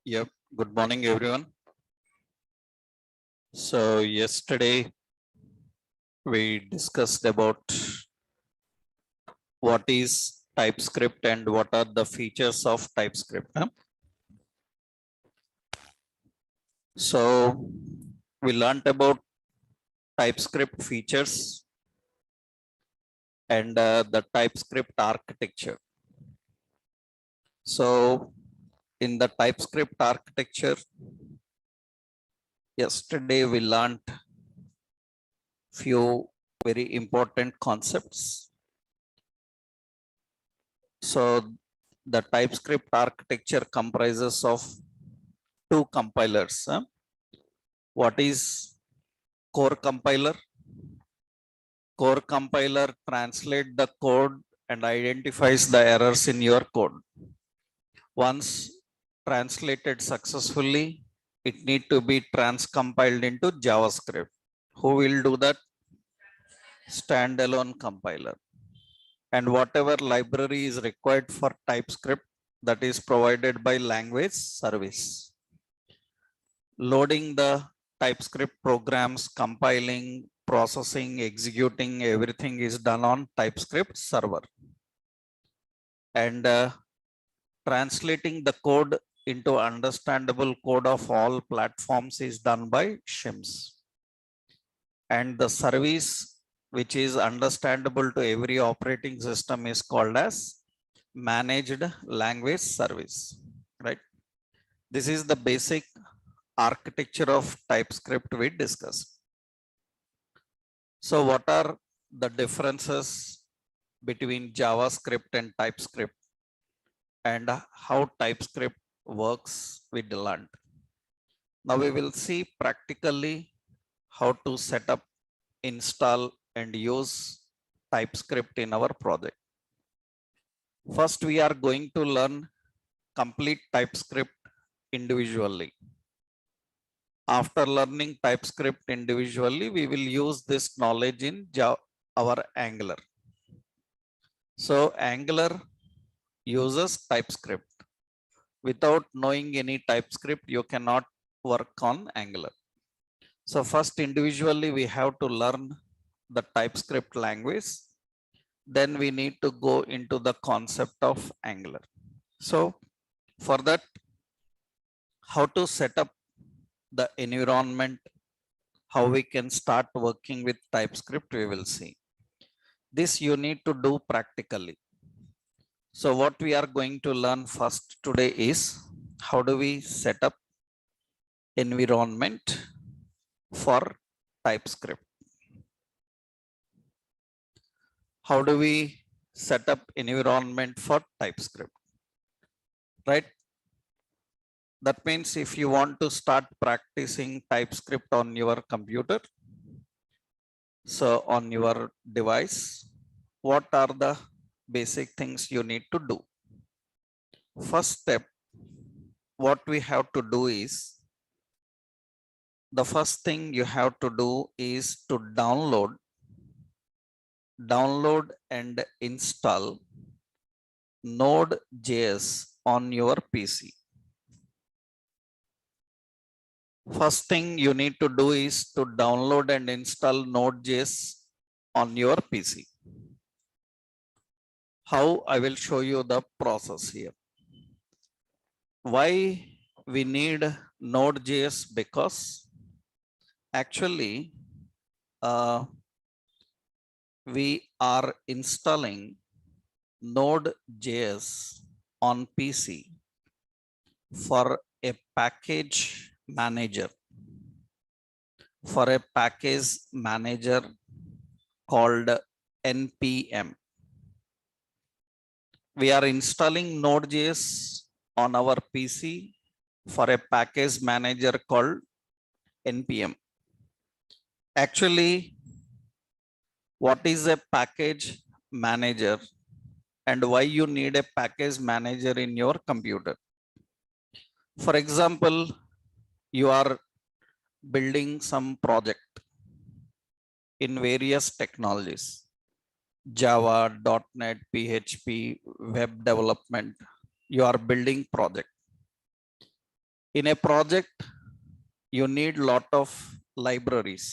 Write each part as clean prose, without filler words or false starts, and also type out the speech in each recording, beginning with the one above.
Yep. Good morning, everyone. So yesterday we discussed about what is TypeScript and what are the features of TypeScript. So we learned about TypeScript features and the TypeScript architecture. So in the TypeScript architecture, yesterday we learned few very important concepts. So the TypeScript architecture comprises of two compilers. What is core compiler? Core compiler translates the code and identifies the errors in your code. Once translated successfully, it need to be transcompiled into JavaScript. Who will do that? Standalone compiler. And whatever library is required for TypeScript, that is provided by language service. Loading the TypeScript programs, compiling, processing, executing, everything is done on TypeScript server. And translating the code into understandable code of all platforms is done by shims. And the service which is understandable to every operating system is called as managed language service, right? This is the basic architecture of TypeScript we discussed. So what are the differences between JavaScript and TypeScript and how TypeScript works we learned. Now we will see practically how to set up, install and use TypeScript in our project. First, we are going to learn complete TypeScript individually. After learning TypeScript individually, we will use this knowledge in our Angular. So Angular uses TypeScript. Without knowing any TypeScript, you cannot work on Angular. So first individually, we have to learn the TypeScript language. Then we need to go into the concept of Angular. So for that, how to set up the environment, how we can start working with TypeScript, we will see. This you need to do practically. So what we are going to learn first today is how do we set up environment for TypeScript. How do we set up environment for TypeScript, right? That means if you want to start practicing TypeScript on your computer, so on your device, what are the basic things you need to do? First step, what we have to do is, the first thing you have to do is to download and install Node.js on your PC. First thing you need to do is to download and install Node.js on your PC. How? I will show you the process here. Why we need Node.js? Because actually we are installing Node.js on PC for a package manager, called npm. We are installing Node.js on our PC for a package manager called npm. Actually, what is a package manager and why you need a package manager in your computer? For example, you are building some project in various technologies, Java, .NET, PHP, web development. You are building project. In a project, you need lot of libraries.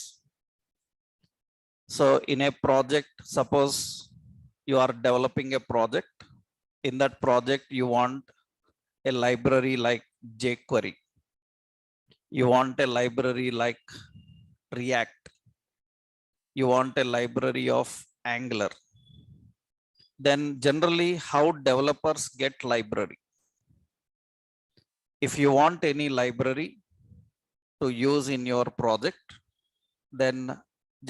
So in a project, suppose you are developing a project. In that project, you want a library like jQuery. You want a library like React. You want a library of Angular. Then generally how developers get library. If you want any library to use in your project, then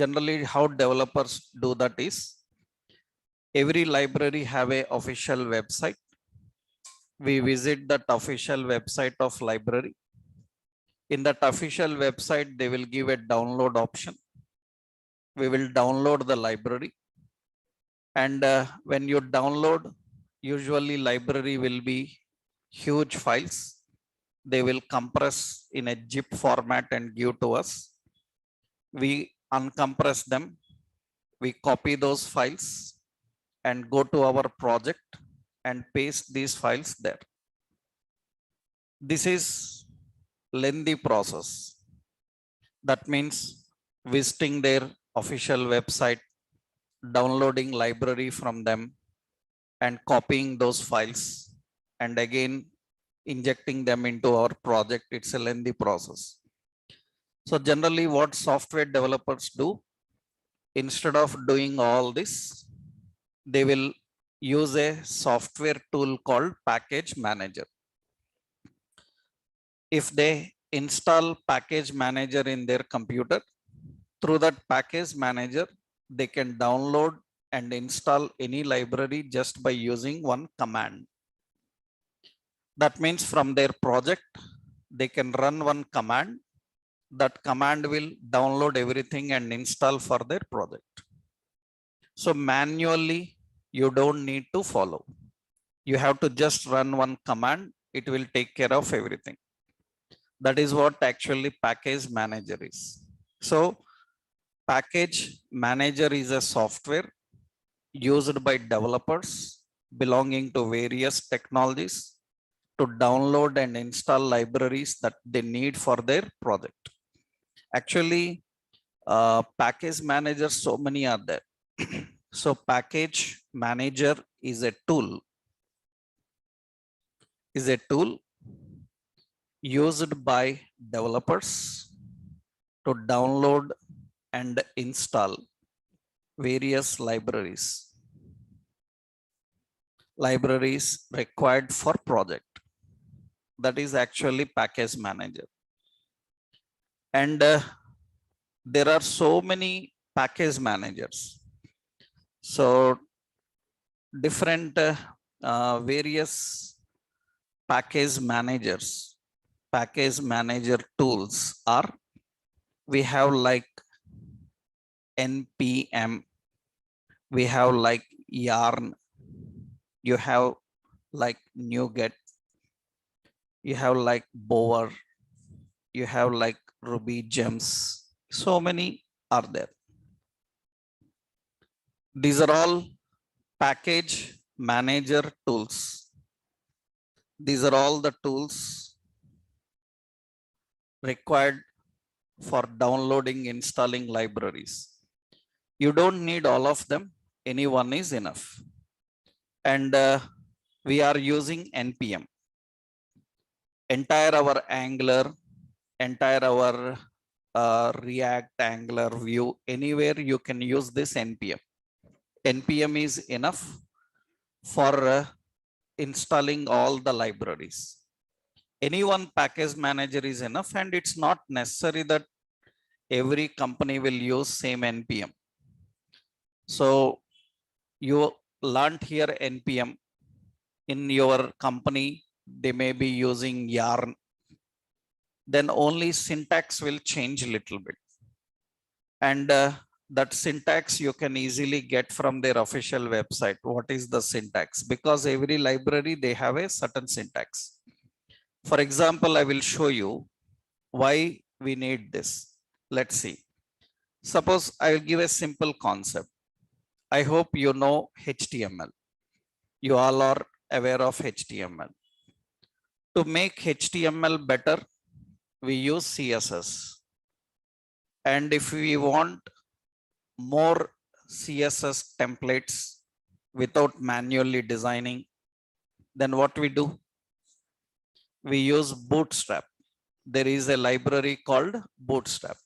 generally how developers do that is every library have a official website. We visit that official website of library. In that official website, they will give a download option. We will download the library. And when you download, usually library will be huge files. They will compress in a zip format and give to us. We uncompress them. We copy those files and go to our project and paste these files there. This is lengthy process. That means visiting their official website, downloading library from them and copying those files and again injecting them into our project. It's a lengthy process. So generally what software developers do, instead of doing all this, they will use a software tool called package manager. If they install package manager in their computer, through that package manager, they can download and install any library just by using one command. That means from their project, they can run one command. That command will download everything and install for their project. So manually, you don't need to follow. You have to just run one command. It will take care of everything. That is what actually package manager is. So package manager is a software used by developers belonging to various technologies to download and install libraries that they need for their project. Actually, package manager, so many are there. So package manager is a tool used by developers to download and install various libraries required for project. That is actually package manager. And there are so many package managers. So different various package manager tools are, we have like npm, we have like yarn, you have like NuGet, you have like Bower, you have like Ruby gems. So many are there. These are all package manager tools. These are all the tools required for downloading, installing libraries. You don't need all of them. Any one is enough. And we are using npm. Entire our Angular, entire our React, Angular, Vue, anywhere you can use this npm. npm is enough for installing all the libraries. Any one package manager is enough, and it's not necessary that every company will use same npm. So you learned here npm. In your company, they may be using yarn. Then only syntax will change a little bit. And that syntax you can easily get from their official website. What is the syntax? Because every library, they have a certain syntax. For example, I will show you why we need this. Let's see. Suppose I will give a simple concept. I hope you know HTML. You all are aware of HTML. To make HTML better, we use CSS. And if we want more CSS templates without manually designing, then what we do? We use Bootstrap. There is a library called Bootstrap.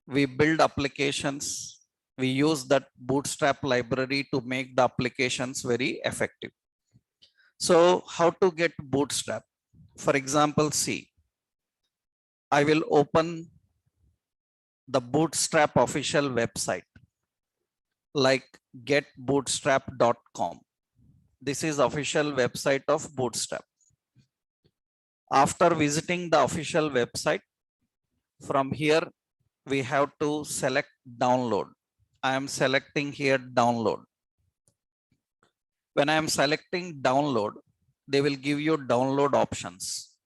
We build applications. We use that Bootstrap library to make the applications very effective. So how to get Bootstrap? For example, see, I will open the Bootstrap official website like getbootstrap.com. This is official website of Bootstrap. After visiting the official website, from here, we have to select download. I am selecting here download. When I am selecting download, they will give you download options.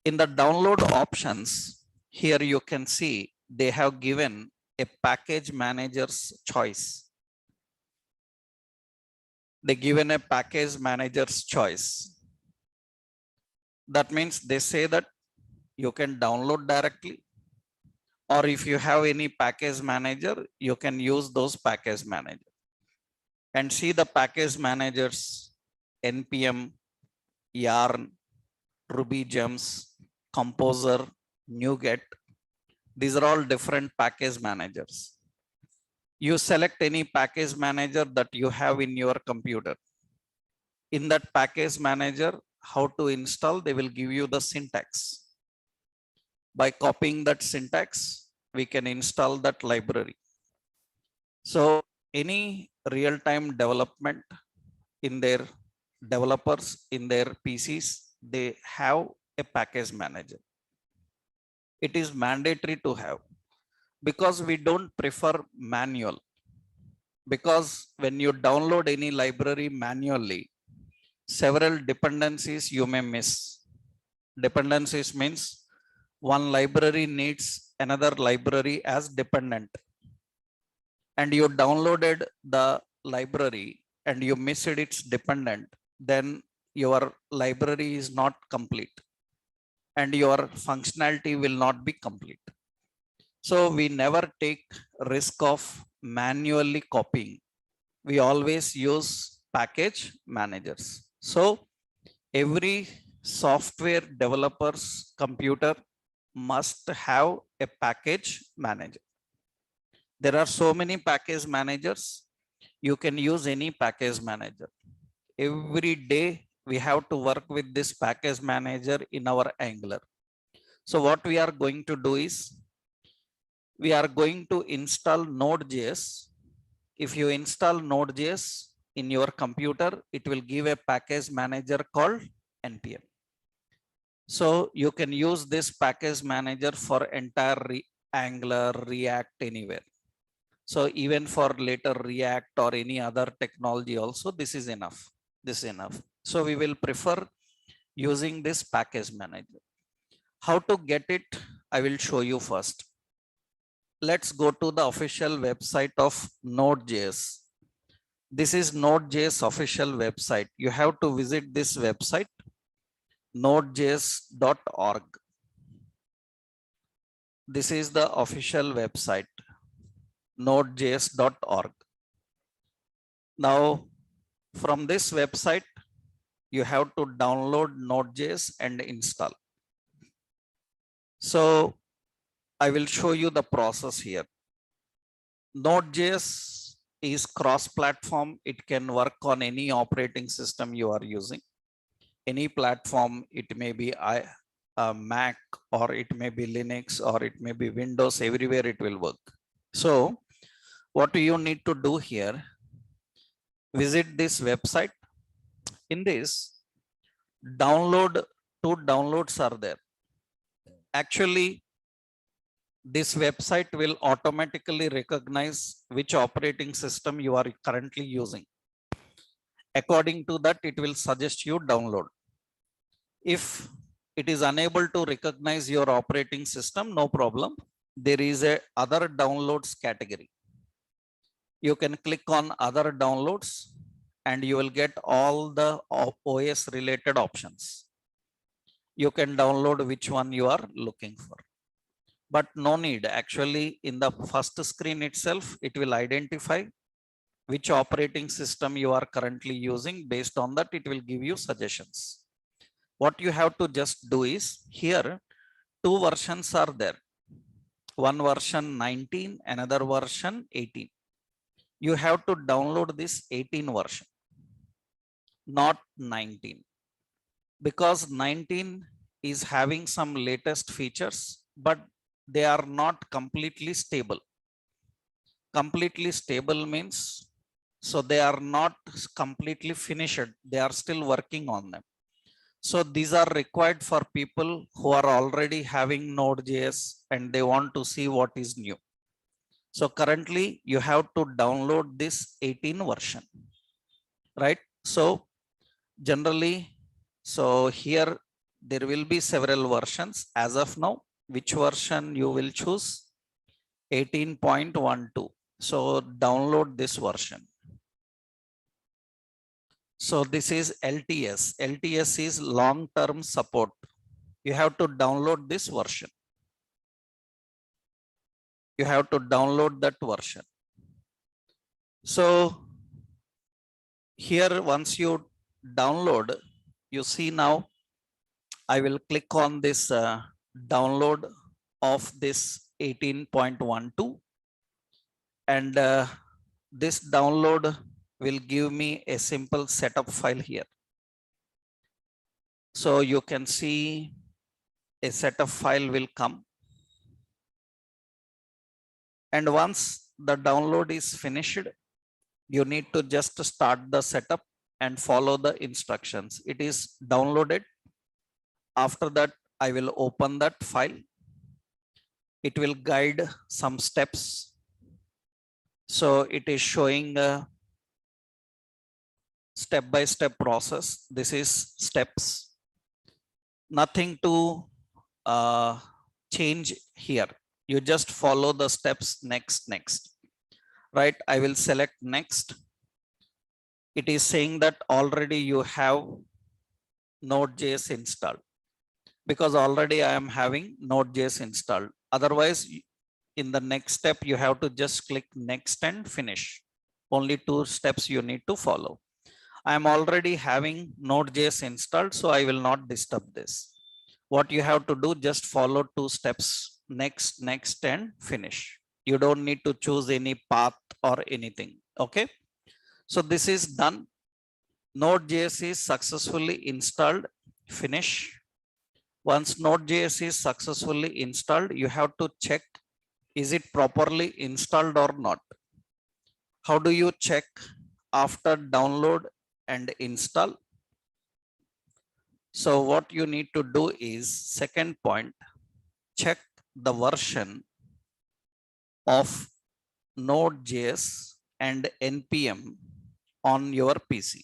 In the download options, here you can see they have given a package manager's choice. They given a package manager's choice. That means they say that you can download directly, or if you have any package manager, you can use those package manager. And see the package managers, NPM, Yarn, Ruby Gems, Composer, NuGet. These are all different package managers. You select any package manager that you have in your computer. In that package manager, how to install, they will give you the syntax. By copying that syntax, we can install that library. So any real-time development in their developers, in their PCs, they have a package manager. It is mandatory to have because we don't prefer manual. Because when you download any library manually, several dependencies you may miss. Dependencies means one library needs another library as dependent. And you downloaded the library and you missed its dependent, then your library is not complete and your functionality will not be complete. So we never take risk of manually copying. We always use package managers. So every software developer's computer must have a package manager. There are so many package managers. You can use any package manager. Every day we have to work with this package manager in our Angular. So what we are going to do is, we are going to install Node.js. If you install Node.js in your computer, it will give a package manager called npm. So you can use this package manager for entire Angular, React, anywhere. So even for later React or any other technology also, this is enough. This is enough. So we will prefer using this package manager. How to get it? I will show you first. Let's go to the official website of Node.js. This is Node.js official website. You have to visit this website, nodejs.org. This is the official website, nodejs.org. Now, from this website, you have to download Node.js and install. So I will show you the process here. Node.js is cross-platform. It can work on any operating system you are using. Any platform, it may be a Mac, or it may be Linux, or it may be Windows, everywhere it will work. So what you need to do here, visit this website. In this, two downloads are there. Actually, this website will automatically recognize which operating system you are currently using. According to that, it will suggest you download. If it is unable to recognize your operating system, no problem. there is a other downloads category. You can click on other downloads and you will get all the OS related options. You can download which one you are looking for, but no need. Actually, in the first screen itself, it will identify which operating system you are currently using. Based on that, it will give you suggestions. What you have to just do is, here two versions are there. One version 19, another version 18. You have to download this 18 version, not 19, because 19 is having some latest features, but they are not completely stable. Completely stable means, so they are not completely finished. They are still working on them. So these are required for people who are already having Node.js and they want to see what is new. So currently you have to download this 18 version, right? So generally, so here there will be several versions. As of now, which version you will choose? 18.12. So download this version. So this is LTS. LTS is long-term support. You have to download this version. You have to download that version. So here, once you download, you see now, I will click on this download of this 18.12, and this download will give me a simple setup file here. So you can see a setup file will come. And once the download is finished, you need to just start the setup and follow the instructions. It is downloaded. After that, I will open that file. It will guide some steps. So it is showing a step-by-step process. This is steps. Nothing to change here. You just follow the steps next. Right? I will select next. It is saying that already you have Node.js installed, because already I am having Node.js installed. Otherwise, in the next step, you have to just click next and finish. Only two steps you need to follow. I am already having Node.js installed, so I will not disturb this. What you have to do, just follow two steps, next and finish. You don't need to choose any path or anything. Okay. So this is done. Node.js is successfully installed. Finish. Once Node.js is successfully installed, you have to check, is it properly installed or not? How do you check after download and install? So what you need to do is, second point, check the version of Node.js and NPM on your PC.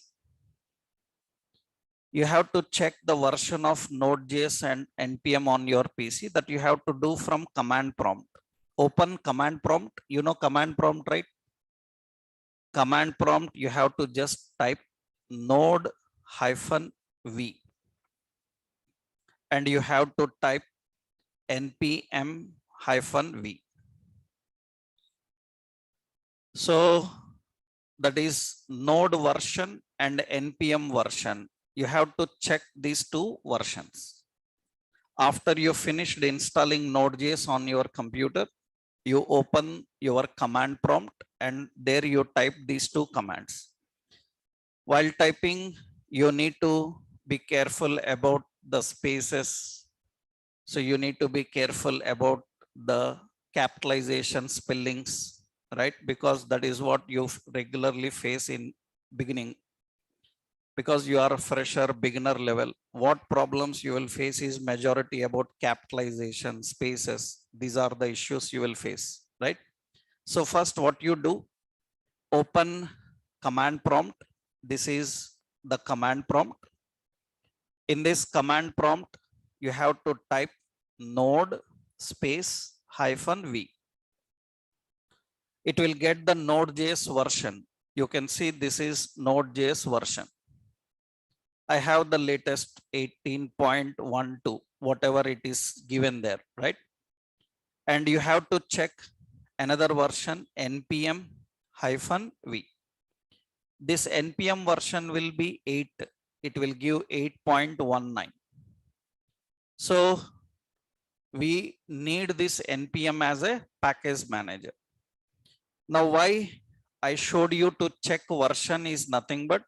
You have to check the version of Node.js and NPM on your PC. That you have to do from command prompt. Open command prompt. You know command prompt, right? Command prompt, you have to just type node-v and you have to type npm-v. So that is node version and npm version. You have to check these two versions. After you finished installing Node.js on your computer, you open your command prompt and there you type these two commands. While typing, you need to be careful about the spaces. So you need to be careful about the capitalization spellings, right? Because that is what you regularly face in beginning. Because you are a fresher, beginner level, what problems you will face is majority about capitalization, spaces. These are the issues you will face, right? So first, what you do, open command prompt. This is the command prompt. In this command prompt, you have to type node space -v. It will get the Node.js version. You can see this is Node.js version. I have the latest 18.12, whatever it is given there, right? And you have to check another version, npm-v. This npm version will be 8. It will give 8.19. So we need this npm as a package manager. Now, why I showed you to check version is nothing but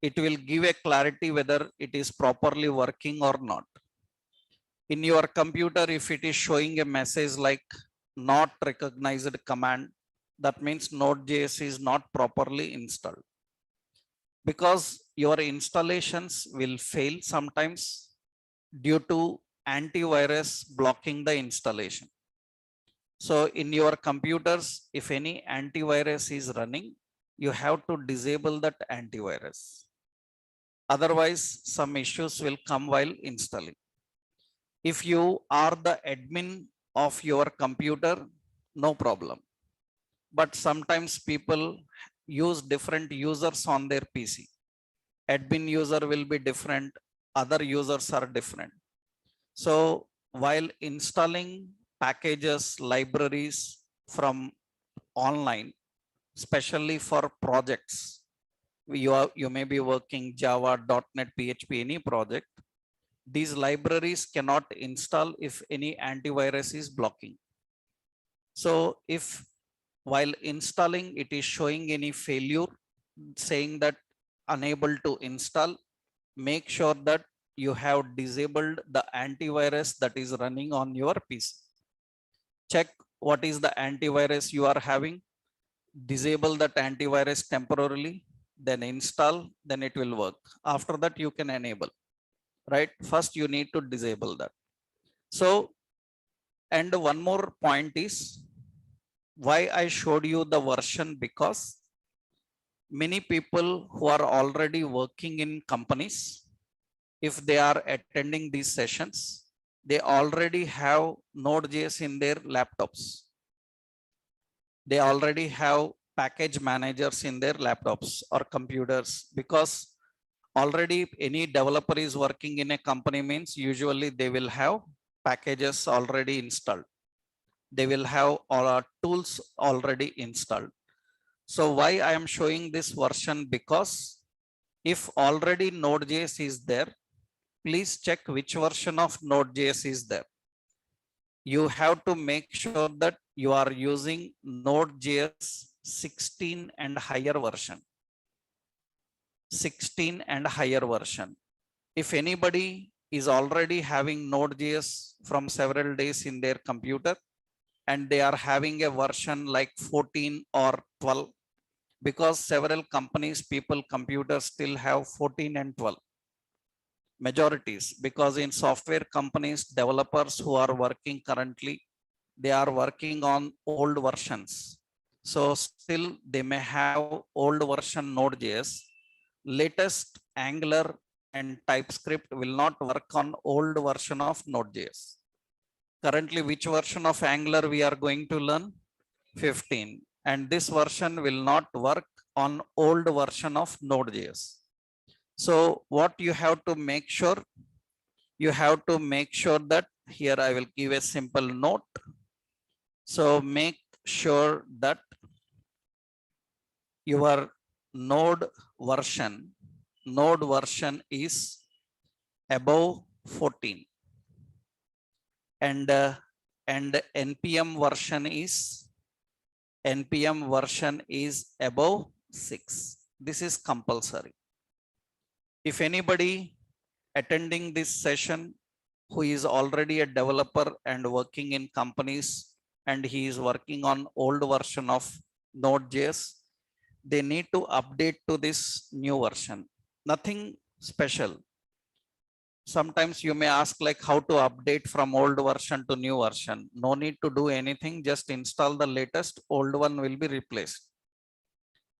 it will give a clarity whether it is properly working or not. In your computer, if it is showing a message like not recognized command, that means Node.js is not properly installed. Because your installations will fail sometimes due to antivirus blocking the installation. So in your computers, if any antivirus is running, you have to disable that antivirus. Otherwise, some issues will come while installing. If you are the admin of your computer, no problem. But sometimes people use different users on their PC. Admin user will be different, other users are different. So while installing packages, libraries from online, especially for projects, you may be working Java, .NET, PHP, any project. These libraries cannot install if any antivirus is blocking. So if while installing it is showing any failure, saying that unable to install, make sure that you have disabled the antivirus that is running on your PC. Check what is the antivirus you are having, disable that antivirus temporarily, then install, then it will work. After that you can enable, right? First you need to disable that. So, and one more point is why I showed you the version, because many people who are already working in companies, if they are attending these sessions, they already have Node.js in their laptops. They already have package managers in their laptops or computers, because already any developer is working in a company means usually they will have packages already installed. They will have all our tools already installed. So why I am showing this version, because if already Node.js is there, please check which version of Node.js is there. You have to make sure that you are using Node.js 16 and higher version. 16 and higher version. If anybody is already having Node.js from several days in their computer and they are having a version like 14 or 12, because several companies, people, computers still have 14 and 12. Majorities, because in software companies, developers who are working currently, they are working on old versions. So still they may have old version Node.js. Latest Angular and TypeScript will not work on old version of Node.js. Currently, which version of Angular we are going to learn? 15. And this version will not work on old version of Node.js. So what you have to make sure? You have to make sure that here I will give a simple note. So make sure that your node version is above 14, and npm version is above 6. This is compulsory. If anybody attending this session who is already a developer and working in companies and he is working on old version of Node.js, they need to update to this new version. Nothing special. Sometimes you may ask like how to update from old version to new version. No need to do anything, just install the latest, old one will be replaced.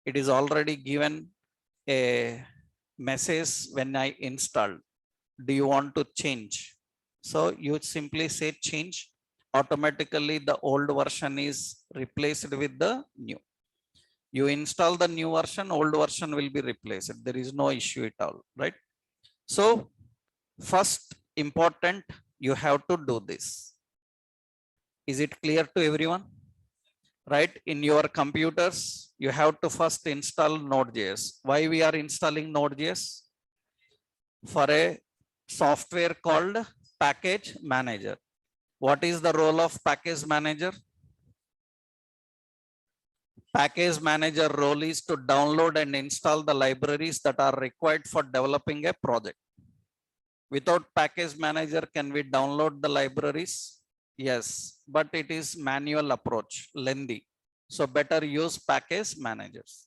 It is already given a message when I installed. Do you want to change? So you simply say change, automatically the old version is replaced with the new. You install the new version, old version will be replaced. There is no issue at all, right? So first important, you have to do this. Is it clear to everyone? Right? In your computers, you have to first install Node.js. Why we are installing Node.js? For a software called package manager. What is the role of package manager? Package manager role is to download and install the libraries that are required for developing a project. Without package manager, can we download the libraries? Yes, but it is manual approach, lengthy. So better use package managers.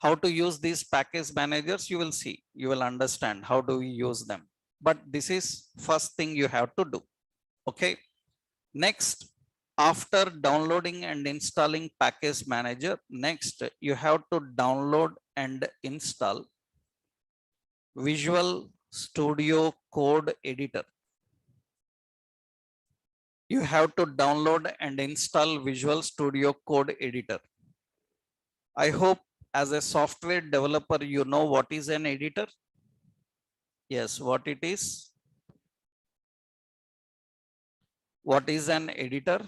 How to use these package managers, you will see, you will understand how do we use them. But this is first thing you have to do. Okay. Next, after downloading and installing package manager, next you have to download and install Visual Studio Code Editor. You have to download and install Visual Studio Code Editor. I hope as a software developer, you know what is an editor? Yes, what it is? What is an editor?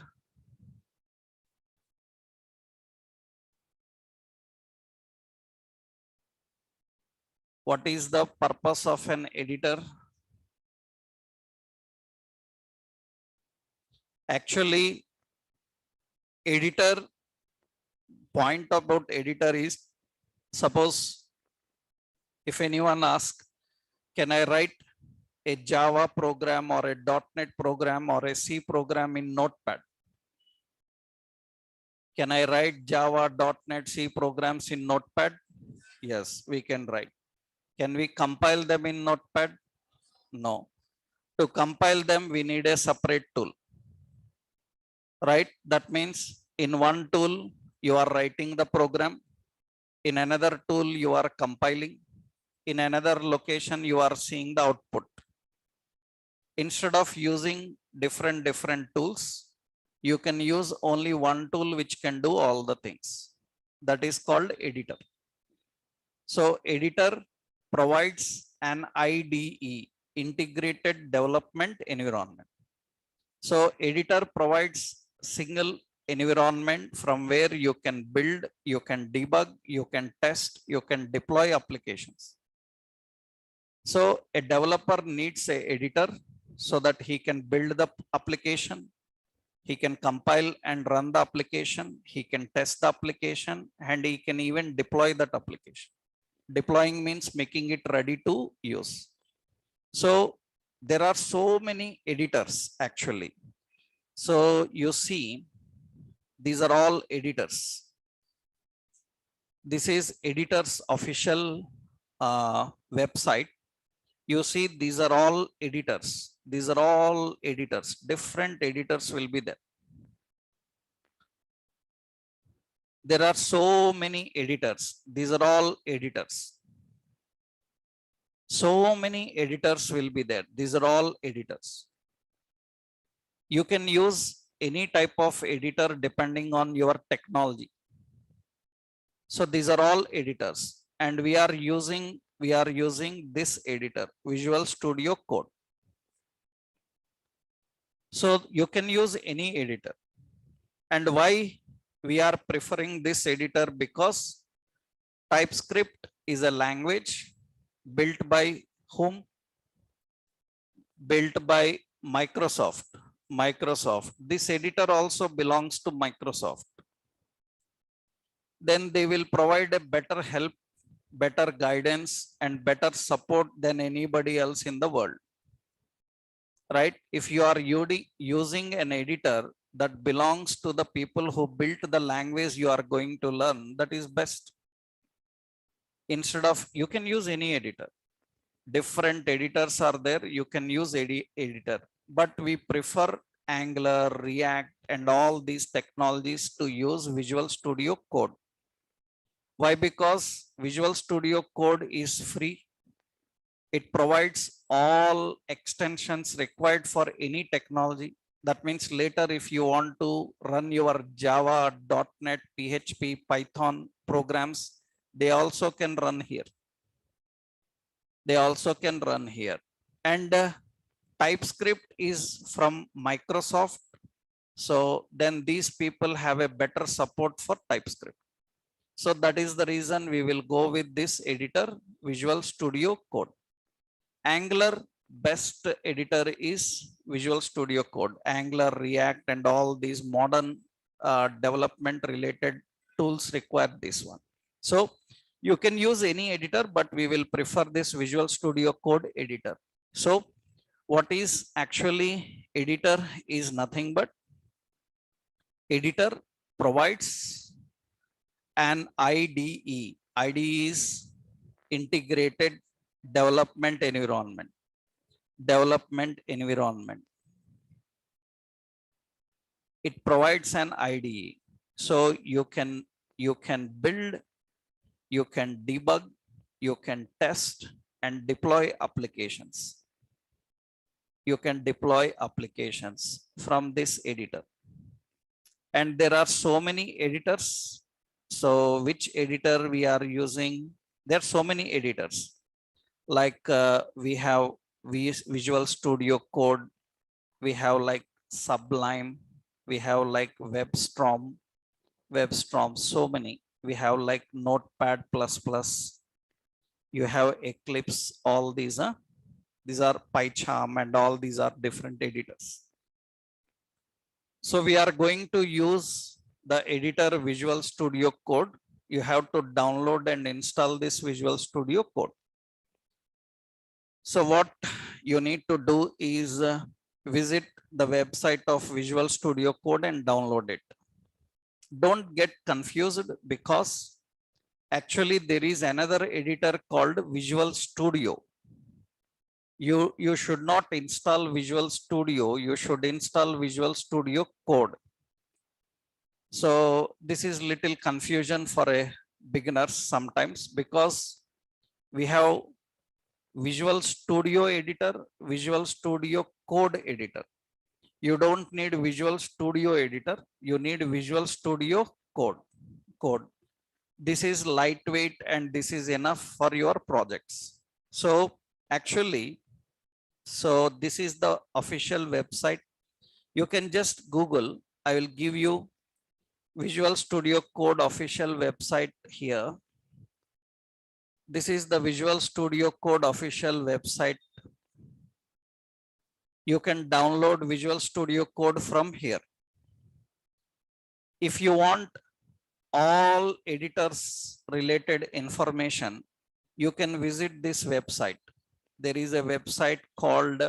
What is the purpose of an editor? Actually, editor, point about editor is, suppose if anyone asks, can I write a Java program or a .NET program or a C program in Notepad? Can I write Java, .NET, C programs in Notepad? Yes, we can write. Can we compile them in Notepad? No. To compile them, we need a separate tool, right? That means in one tool, you are writing the program. In another tool, you are compiling. In another location, you are seeing the output. Instead of using different tools, you can use only one tool which can do all the things. That is called editor. So editor provides an IDE, integrated development environment. So editor provides single environment from where you can build, you can debug, you can test, you can deploy applications. So a developer needs a editor so that he can build the application, he can compile and run the application, he can test the application, and he can even deploy that application. Deploying means making it ready to use. So there are so many editors actually. So you see, these are all editors. This is editor's official website. You see, these are all editors. These are all editors. Different editors will be there. There are so many editors. These are all editors. So many editors will be there. These are all editors. You can use any type of editor depending on your technology. So these are all editors, and we are using this editor, Visual Studio Code. So you can use any editor. And why we are preferring this editor? Because TypeScript is a language built by whom? Built by Microsoft. This editor also belongs to Microsoft. Then they will provide a better help, better guidance, and better support than anybody else in the world. Right? If you are using an editor that belongs to the people who built the language you are going to learn, that is best. Instead of, you can use any editor. Different editors are there. You can use editor, but we prefer Angular, React, and all these technologies to use Visual Studio Code. Why? Because Visual Studio Code is free. It provides all extensions required for any technology. That means later if you want to run your Java, .NET, PHP, Python programs, they also can run here. They also can run here. And TypeScript is from Microsoft. So then these people have a better support for TypeScript. So that is the reason we will go with this editor, Visual Studio Code. Angular best editor is Visual Studio Code. Angular, React, and all these modern development related tools require this one. So you can use any editor, but we will prefer this Visual Studio Code editor. So what is actually editor is nothing but editor provides an IDE. IDE is integrated development environment. Development environment. It provides an IDE. So you can build, you can debug, you can test and deploy applications. You can deploy applications from this editor. And there are so many editors. So which editor we are using? There are so many editors. Like we have Visual Studio Code, we have like Sublime, we have like WebStorm, so many. We have like Notepad++, you have Eclipse, all these are PyCharm, and all these are different editors. So we are going to use the editor Visual Studio Code. You have to download and install this Visual Studio Code. So what you need to do is visit the website of Visual Studio Code and download it. Don't get confused, because actually there is another editor called Visual Studio. You should not install Visual Studio, you should install Visual Studio Code. So this is little confusion for a beginners sometimes, because we have Visual Studio editor, Visual Studio Code editor. You don't need Visual Studio editor, you need Visual Studio Code. This is lightweight and this is enough for your projects. So actually, so this is the official website. You can just Google. I will give you Visual Studio Code official website here. This is the Visual Studio Code official website. You can download Visual Studio Code from here. If you want all editors related information, you can visit this website. There is a website called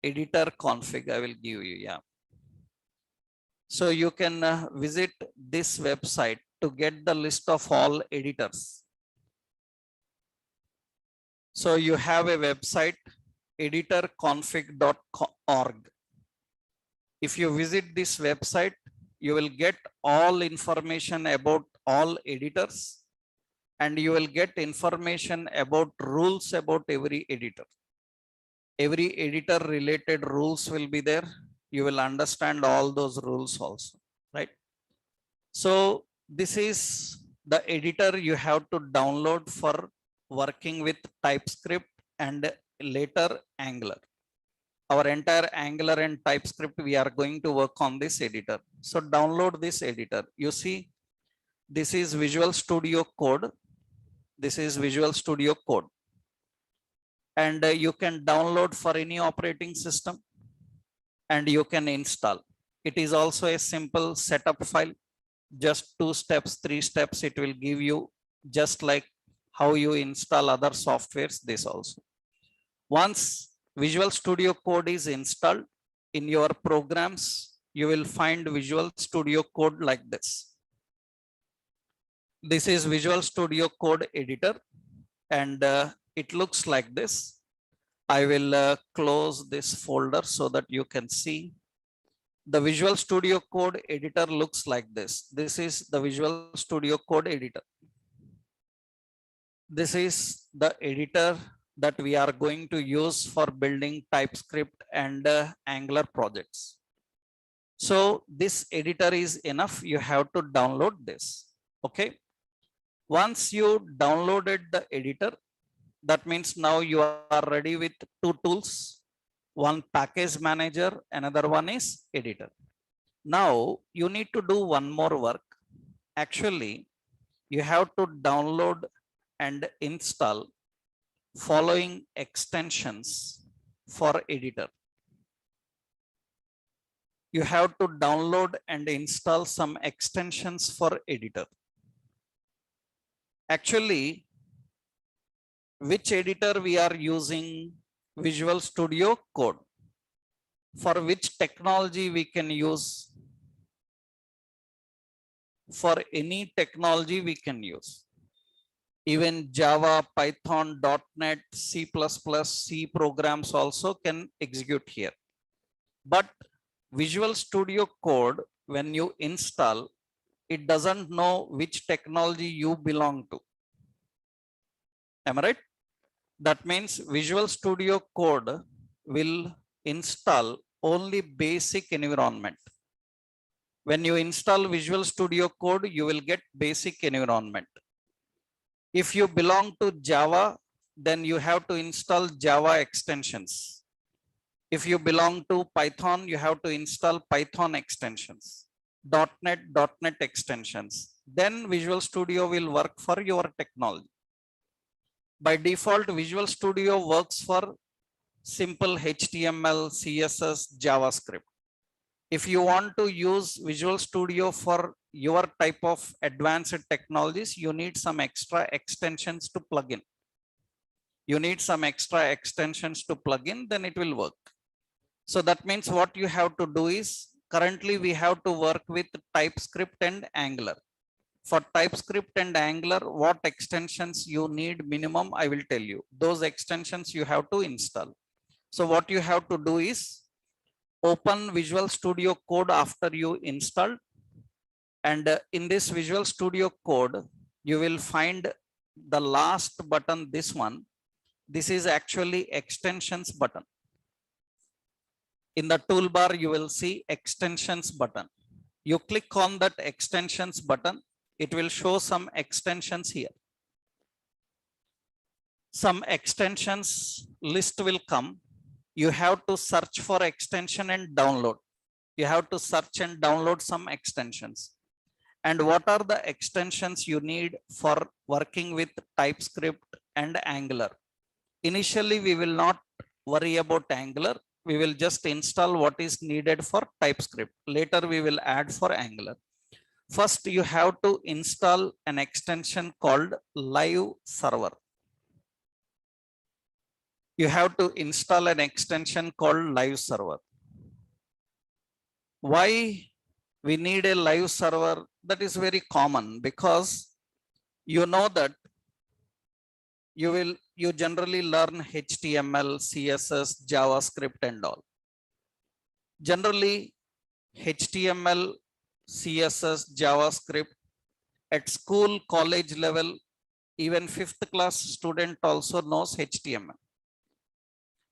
editor config. I will give you, yeah. So you can visit this website to get the list of all editors. So you have a website, editorconfig.org. If you visit this website, you will get all information about all editors, and you will get information about rules about every editor. Every editor related rules will be there. You will understand all those rules also, right? So this is the editor you have to download for working with TypeScript and later Angular. Our entire Angular and TypeScript, we are going to work on this editor. So download this editor. You see, this is Visual Studio Code. This is Visual Studio Code. And you can download for any operating system and you can install. It is also a simple setup file. Just 2 steps, 3 steps, it will give you, just like how you install other softwares, this also. Once Visual Studio Code is installed in your programs, you will find Visual Studio Code like this. This is Visual Studio Code editor, and it looks like this. I will close this folder so that you can see. The Visual Studio Code editor looks like this. This is the Visual Studio Code editor. This is the editor that we are going to use for building TypeScript and Angular projects. So this editor is enough. You have to download this. Okay. Once you downloaded the editor, that means now you are ready with two tools, one package manager, another one is editor. Now you need to do one more work. Actually, you have to download and install following extensions for editor. You have to download and install some extensions for editor. Actually, which editor we are using? Visual Studio Code. For which technology we can use? For any technology we can use. Even Java, Python, .NET, C++, C programs also can execute here. But Visual Studio Code, when you install, it doesn't know which technology you belong to. Am I right? That means Visual Studio Code will install only basic environment. When you install Visual Studio Code, you will get basic environment. If you belong to Java, then you have to install Java extensions. If you belong to Python, you have to install Python extensions, .NET extensions. Then Visual Studio will work for your technology. By default, Visual Studio works for simple HTML, CSS, JavaScript. If you want to use Visual Studio for your type of advanced technologies, you need some extra extensions to plug in. You need some extra extensions to plug in, then it will work. So that means what you have to do is, currently we have to work with TypeScript and Angular. For TypeScript and Angular, what extensions you need minimum, I will tell you. Those extensions you have to install. So what you have to do is open Visual Studio Code after you install. And in this Visual Studio Code, you will find the last button, this one. This is actually extensions button. In the toolbar, you will see extensions button. You click on that extensions button, it will show some extensions here. Some extensions list will come. You have to search for extension and download. You have to search and download some extensions. And what are the extensions you need for working with TypeScript and Angular? Initially, we will not worry about Angular. We will just install what is needed for TypeScript. Later, we will add for Angular. First, you have to install an extension called Live Server. You have to install an extension called Live Server. Why we need a live server? That is very common, because you know that you generally learn HTML, CSS, JavaScript and all. Generally, HTML, CSS, JavaScript at school, college level, even 5th class student also knows HTML.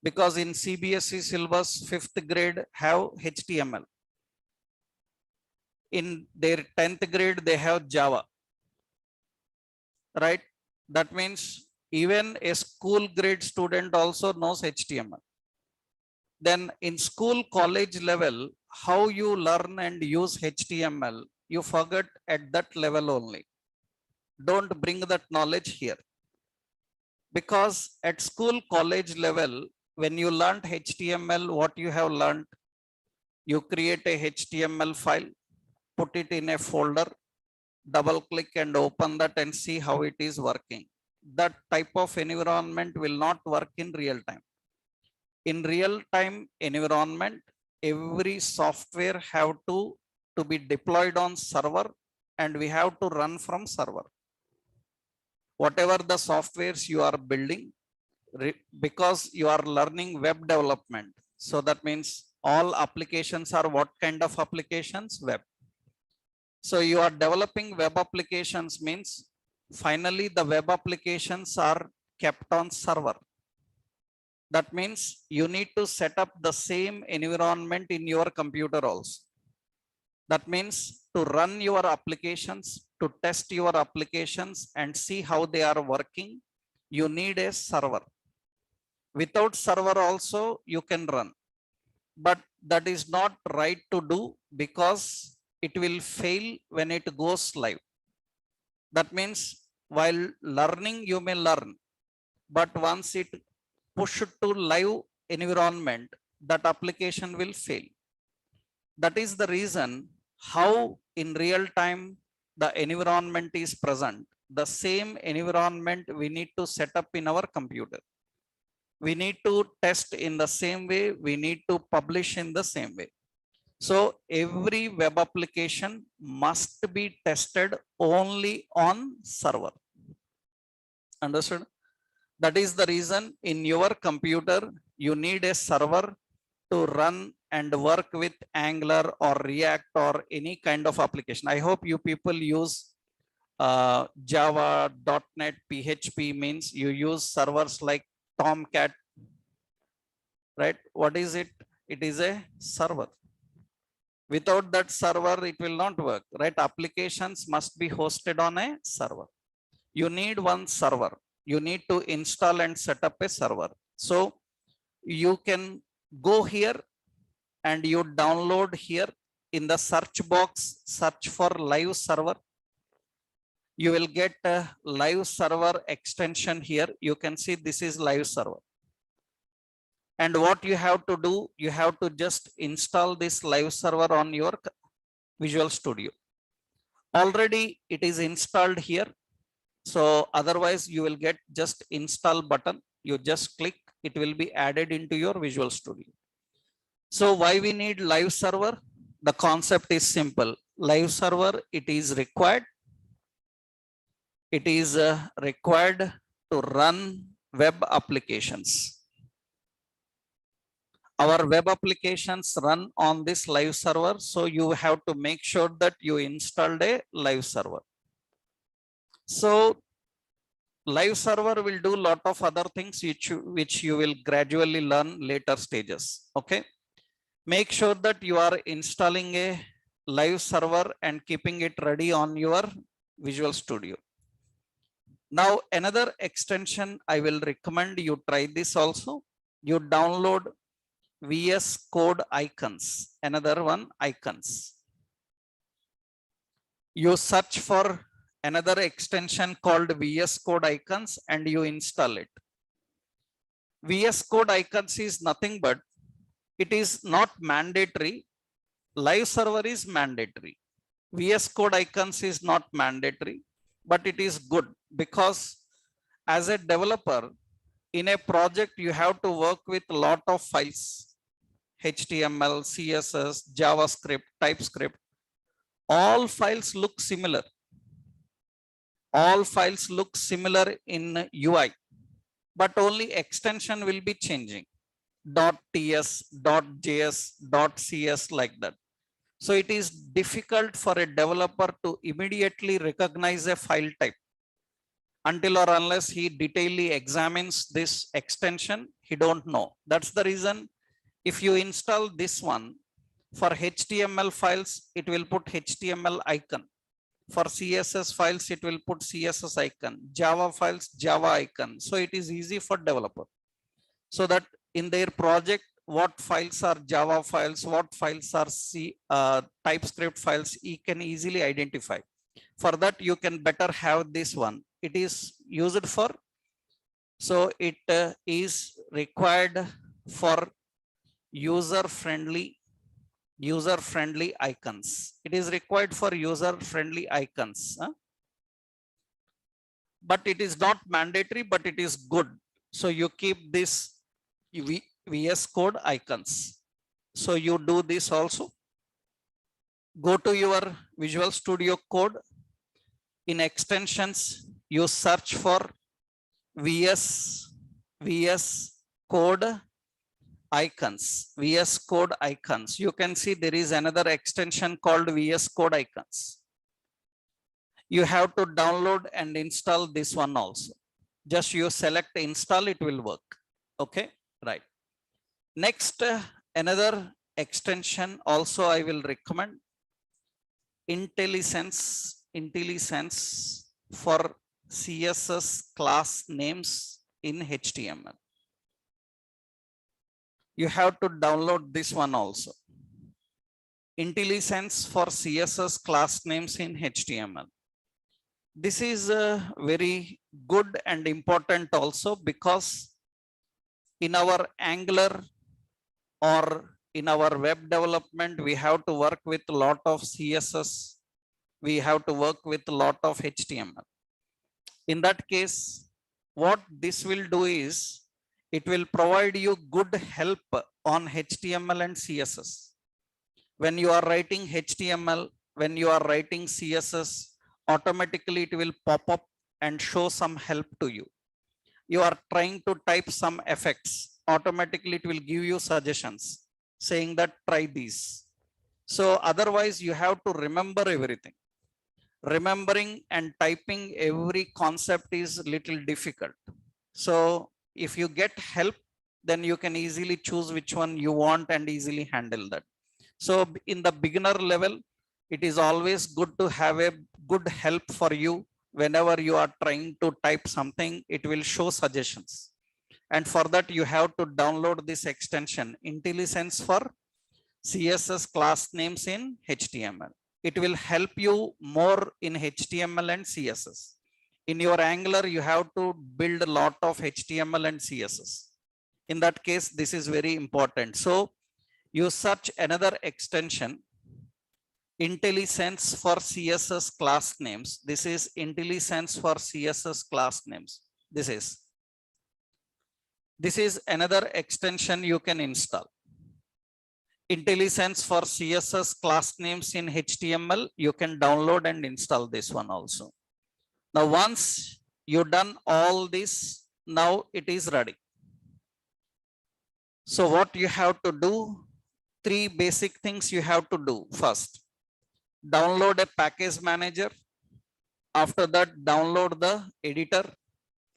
Because in CBSE syllabus, 5th grade have HTML. In their 10th grade, they have Java, right? That means even a school grade student also knows HTML. Then in school, college level, how you learn and use HTML, you forget at that level only. Don't bring that knowledge here. Because at school, college level, when you learned HTML, what you have learned, you create a HTML file, put it in a folder, double click and open that and see how it is working. That type of environment will not work in real time. In real time environment, every software have to be deployed on server, and we have to run from server. Whatever the softwares you are building, because you are learning web development. So that means all applications are what kind of applications? Web. So you are developing web applications means finally the web applications are kept on server. That means you need to set up the same environment in your computer also. That means to run your applications, to test your applications and see how they are working, you need a server. Without server also you can run, but that is not right to do because it will fail when it goes live. That means while learning you may learn, but once it pushed to live environment, that application will fail. That is the reason how in real time the environment is present. The same environment we need to set up in our computer. We need to test in the same way. We need to publish in the same way. So every web application must be tested only on server. Understood? That is the reason in your computer, you need a server to run and work with Angular or React or any kind of application. I hope you people use Java, .NET, PHP, means you use servers like Tomcat, right? What is it? It is a server. Without that server, it will not work, right? Applications must be hosted on a server. You need one server. You need to install and set up a server. So you can go here and you download here in the search box, search for live server. You will get a live server extension here. You can see this is live server. And what you have to do, you have to just install this live server on your Visual Studio. Already it is installed here. So otherwise you will get just install button. You just click, it will be added into your Visual Studio. So why we need live server? The concept is simple. Live server, it is required. It is required to run web applications. Our web applications run on this live server. So you have to make sure that you installed a live server. So live server will do a lot of other things which you will gradually learn later stages. Okay. Make sure that you are installing a live server and keeping it ready on your Visual Studio. Now, another extension I will recommend you try this also. You download VS Code icons, another one icons. You search for another extension called VS Code icons and you install it. VS Code icons is nothing but it is not mandatory. Live server is mandatory. VS Code icons is not mandatory, but it is good because as a developer in a project, you have to work with a lot of files, HTML, CSS, JavaScript, TypeScript. All files look similar. All files look similar in UI, but only extension will be changing. .ts, .js, .cs like that. So it is difficult for a developer to immediately recognize a file type. Until or unless he detailedly examines this extension, he don't know. That's the reason if you install this one, for HTML files, it will put HTML icon. For CSS files, it will put CSS icon. Java files, Java icon. So it is easy for developer. So that in their project, what files are Java files, what files are TypeScript files, you can easily identify. For that, you can better have this one. It is used for, so it is required for user-friendly icons. It is required for user-friendly icons. But it is not mandatory, but it is good. So you keep this VS Code icons. So you do this also. Go to your Visual Studio Code. In extensions, you search for VS Code icons. VS Code icons. You can see there is another extension called VS Code icons. You have to download and install this one also. Just you select install, it will work. Okay, right. Next, another extension also I will recommend. IntelliSense for CSS class names in HTML. You have to download this one also. IntelliSense for CSS class names in HTML. This is very good and important also, because in our Angular or in our web development, we have to work with a lot of CSS. We have to work with a lot of HTML. In that case, what this will do is, it will provide you good help on HTML and CSS. When you are writing HTML, when you are writing CSS, automatically it will pop up and show some help to you. You are trying to type some effects, automatically it will give you suggestions saying that try these. So otherwise you have to remember everything. Remembering and typing every concept is little difficult. So if you get help, then you can easily choose which one you want and easily handle that. So in the beginner level, it is always good to have a good help for you. Whenever you are trying to type something, it will show suggestions. And for that, you have to download this extension, IntelliSense for CSS class names in HTML. It will help you more in HTML and CSS. In your Angular, you have to build a lot of HTML and CSS. In that case, this is very important. So you search another extension, IntelliSense for CSS class names. This is IntelliSense for CSS class names. This is another extension you can install. IntelliSense for CSS class names in HTML, you can download and install this one also. Now, once you done all this, now it is ready. So what you have to do, three basic things you have to do. First, download a package manager. After that, download the editor.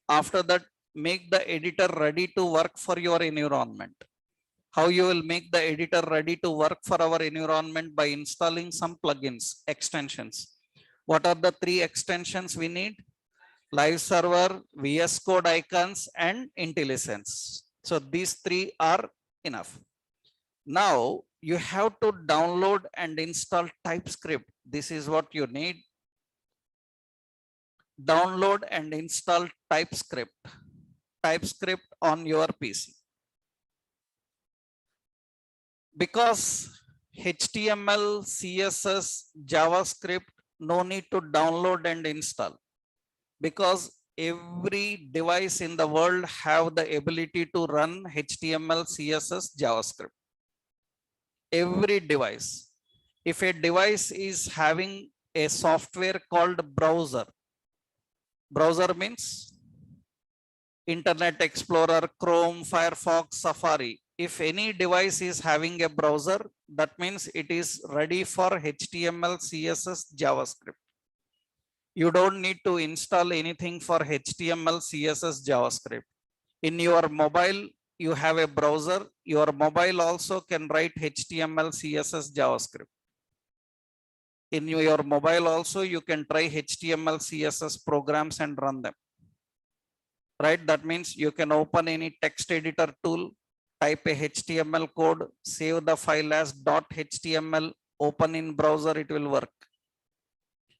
After that, make the editor ready to work for your environment. How you will make the editor ready to work for our environment? By installing some plugins, extensions. What are the three extensions we need? Live server, VS Code icons, and IntelliSense. So these three are enough. Now you have to download and install TypeScript. This is what you need. Download and install TypeScript on your PC. Because HTML, CSS, JavaScript, no need to download and install, because every device in the world have the ability to run HTML, CSS, JavaScript. Every device. If a device is having a software called browser means Internet Explorer, Chrome, Firefox, Safari. If any device is having a browser, that means it is ready for HTML, CSS, JavaScript. You don't need to install anything for HTML, CSS, JavaScript. In your mobile, you have a browser. Your mobile also can write HTML, CSS, JavaScript. In your mobile also, you can try HTML, CSS programs and run them. Right? That means you can open any text editor tool, type a HTML code, save the file as .html, open in browser, it will work.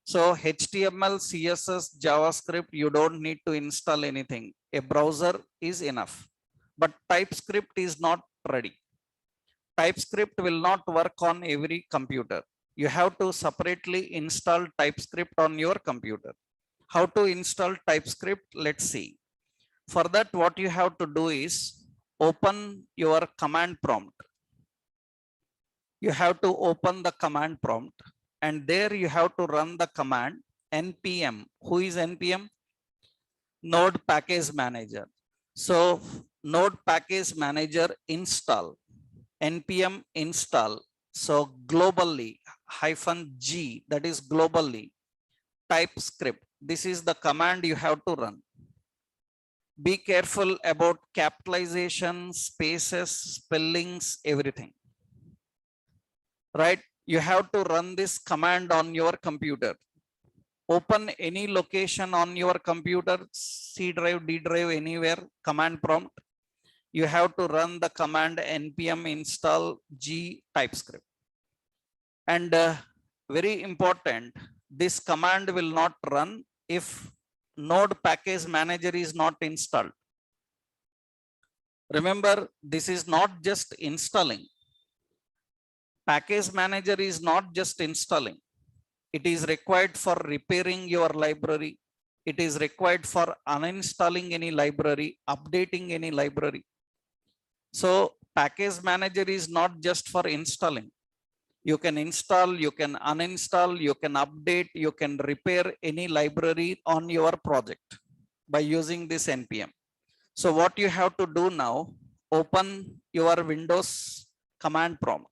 So HTML, CSS, JavaScript, you don't need to install anything. A browser is enough. But TypeScript is not ready. TypeScript will not work on every computer. You have to separately install TypeScript on your computer. How to install TypeScript? Let's see. For that, what you have to do is open your command prompt. You have to open the command prompt, and there you have to run the command npm. Who is npm? Node Package Manager. So Node Package Manager install, npm install. So globally -g, that is globally TypeScript. This is the command you have to run. Be careful about capitalization, spaces, spellings, everything. Right? You have to run this command on your computer. Open any location on your computer, C drive, D drive, anywhere, command prompt. You have to run the command npm install g TypeScript. And very important, this command will not run if node package manager is not installed. Remember, this is not just installing. Package manager is not just installing. It is required for repairing your library. It is required for uninstalling any library, updating any library. So package manager is not just for installing. You can install, you can uninstall, you can update, you can repair any library on your project by using this npm. So what you have to do now, open your Windows command prompt.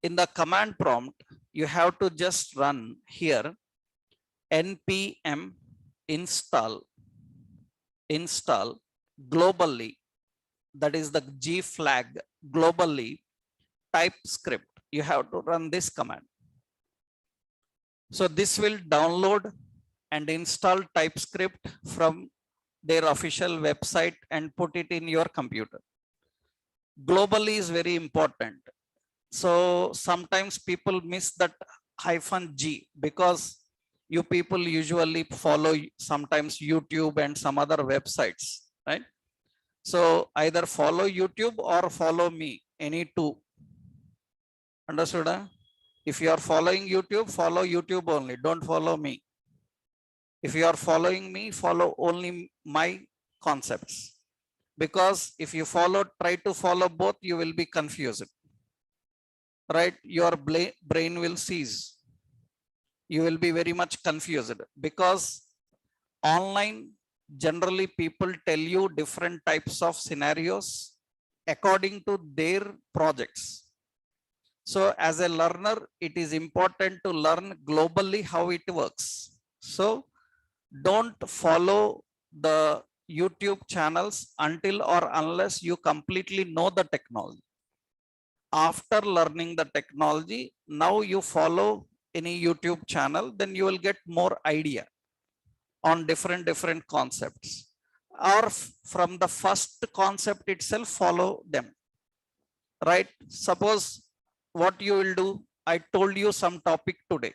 In the command prompt, you have to just run here npm install globally, that is the G flag, globally TypeScript. You have to run this command. So this will download and install TypeScript from their official website and put it in your computer. Globally is very important. So sometimes people miss that -G because you people usually follow sometimes YouTube and some other websites, right? So either follow YouTube or follow me, any two. Understood? Huh? If you are following YouTube, follow YouTube only. Don't follow me. If you are following me, follow only my concepts. Because if you try to follow both, you will be confused. Right? Your brain will seize. You will be very much confused because online, generally people tell you different types of scenarios according to their projects. So as a learner, it is important to learn globally how it works. So don't follow the YouTube channels until or unless you completely know the technology. After learning the technology, now you follow any YouTube channel, then you will get more idea on different concepts. Or from the first concept itself, follow them. Right? Suppose what you will do, I told you some topic today.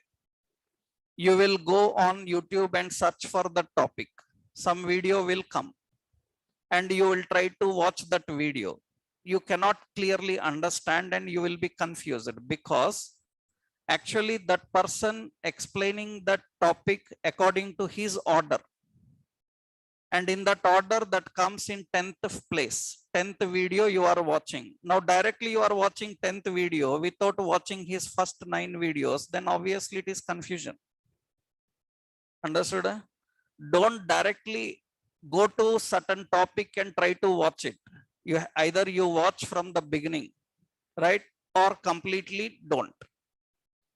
You will go on YouTube and search for the topic. Some video will come and you will try to watch that video. You cannot clearly understand and you will be confused because actually that person explaining that topic according to his order. And in that order, that comes in 10th place, 10th video you are watching. Now directly you are watching 10th video without watching his first 9 videos, then obviously it is confusion. Understood? Don't directly go to certain topic and try to watch it. Either you watch from the beginning, right? Or completely don't.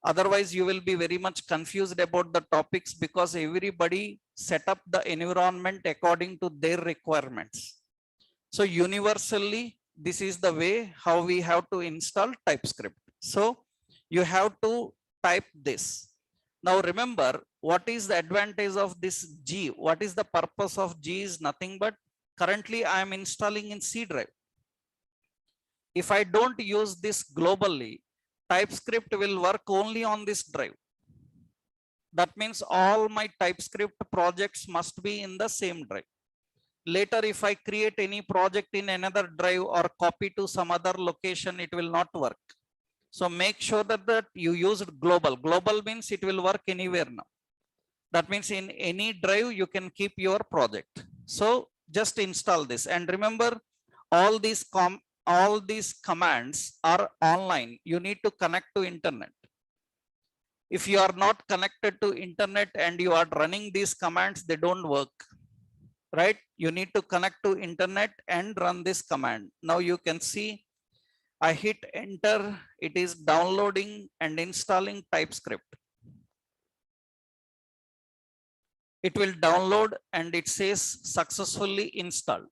Otherwise, you will be very much confused about the topics because everybody set up the environment according to their requirements. So universally, this is the way how we have to install TypeScript. So you have to type this. Now remember, what is the advantage of this G? What is the purpose of G is nothing but currently I am installing in C drive. If I don't use this globally, TypeScript will work only on this drive. That means all my TypeScript projects must be in the same drive. Later, if I create any project in another drive or copy to some other location, it will not work. So make sure that you use global. Global means it will work anywhere now. That means in any drive, you can keep your project. So just install this. And remember, all these commands are online. You need to connect to internet. If you are not connected to internet and you are running these commands, they don't work. Right? You need to connect to internet and run this command. Now you can see I hit enter. It is downloading and installing TypeScript. It will download and it says successfully installed.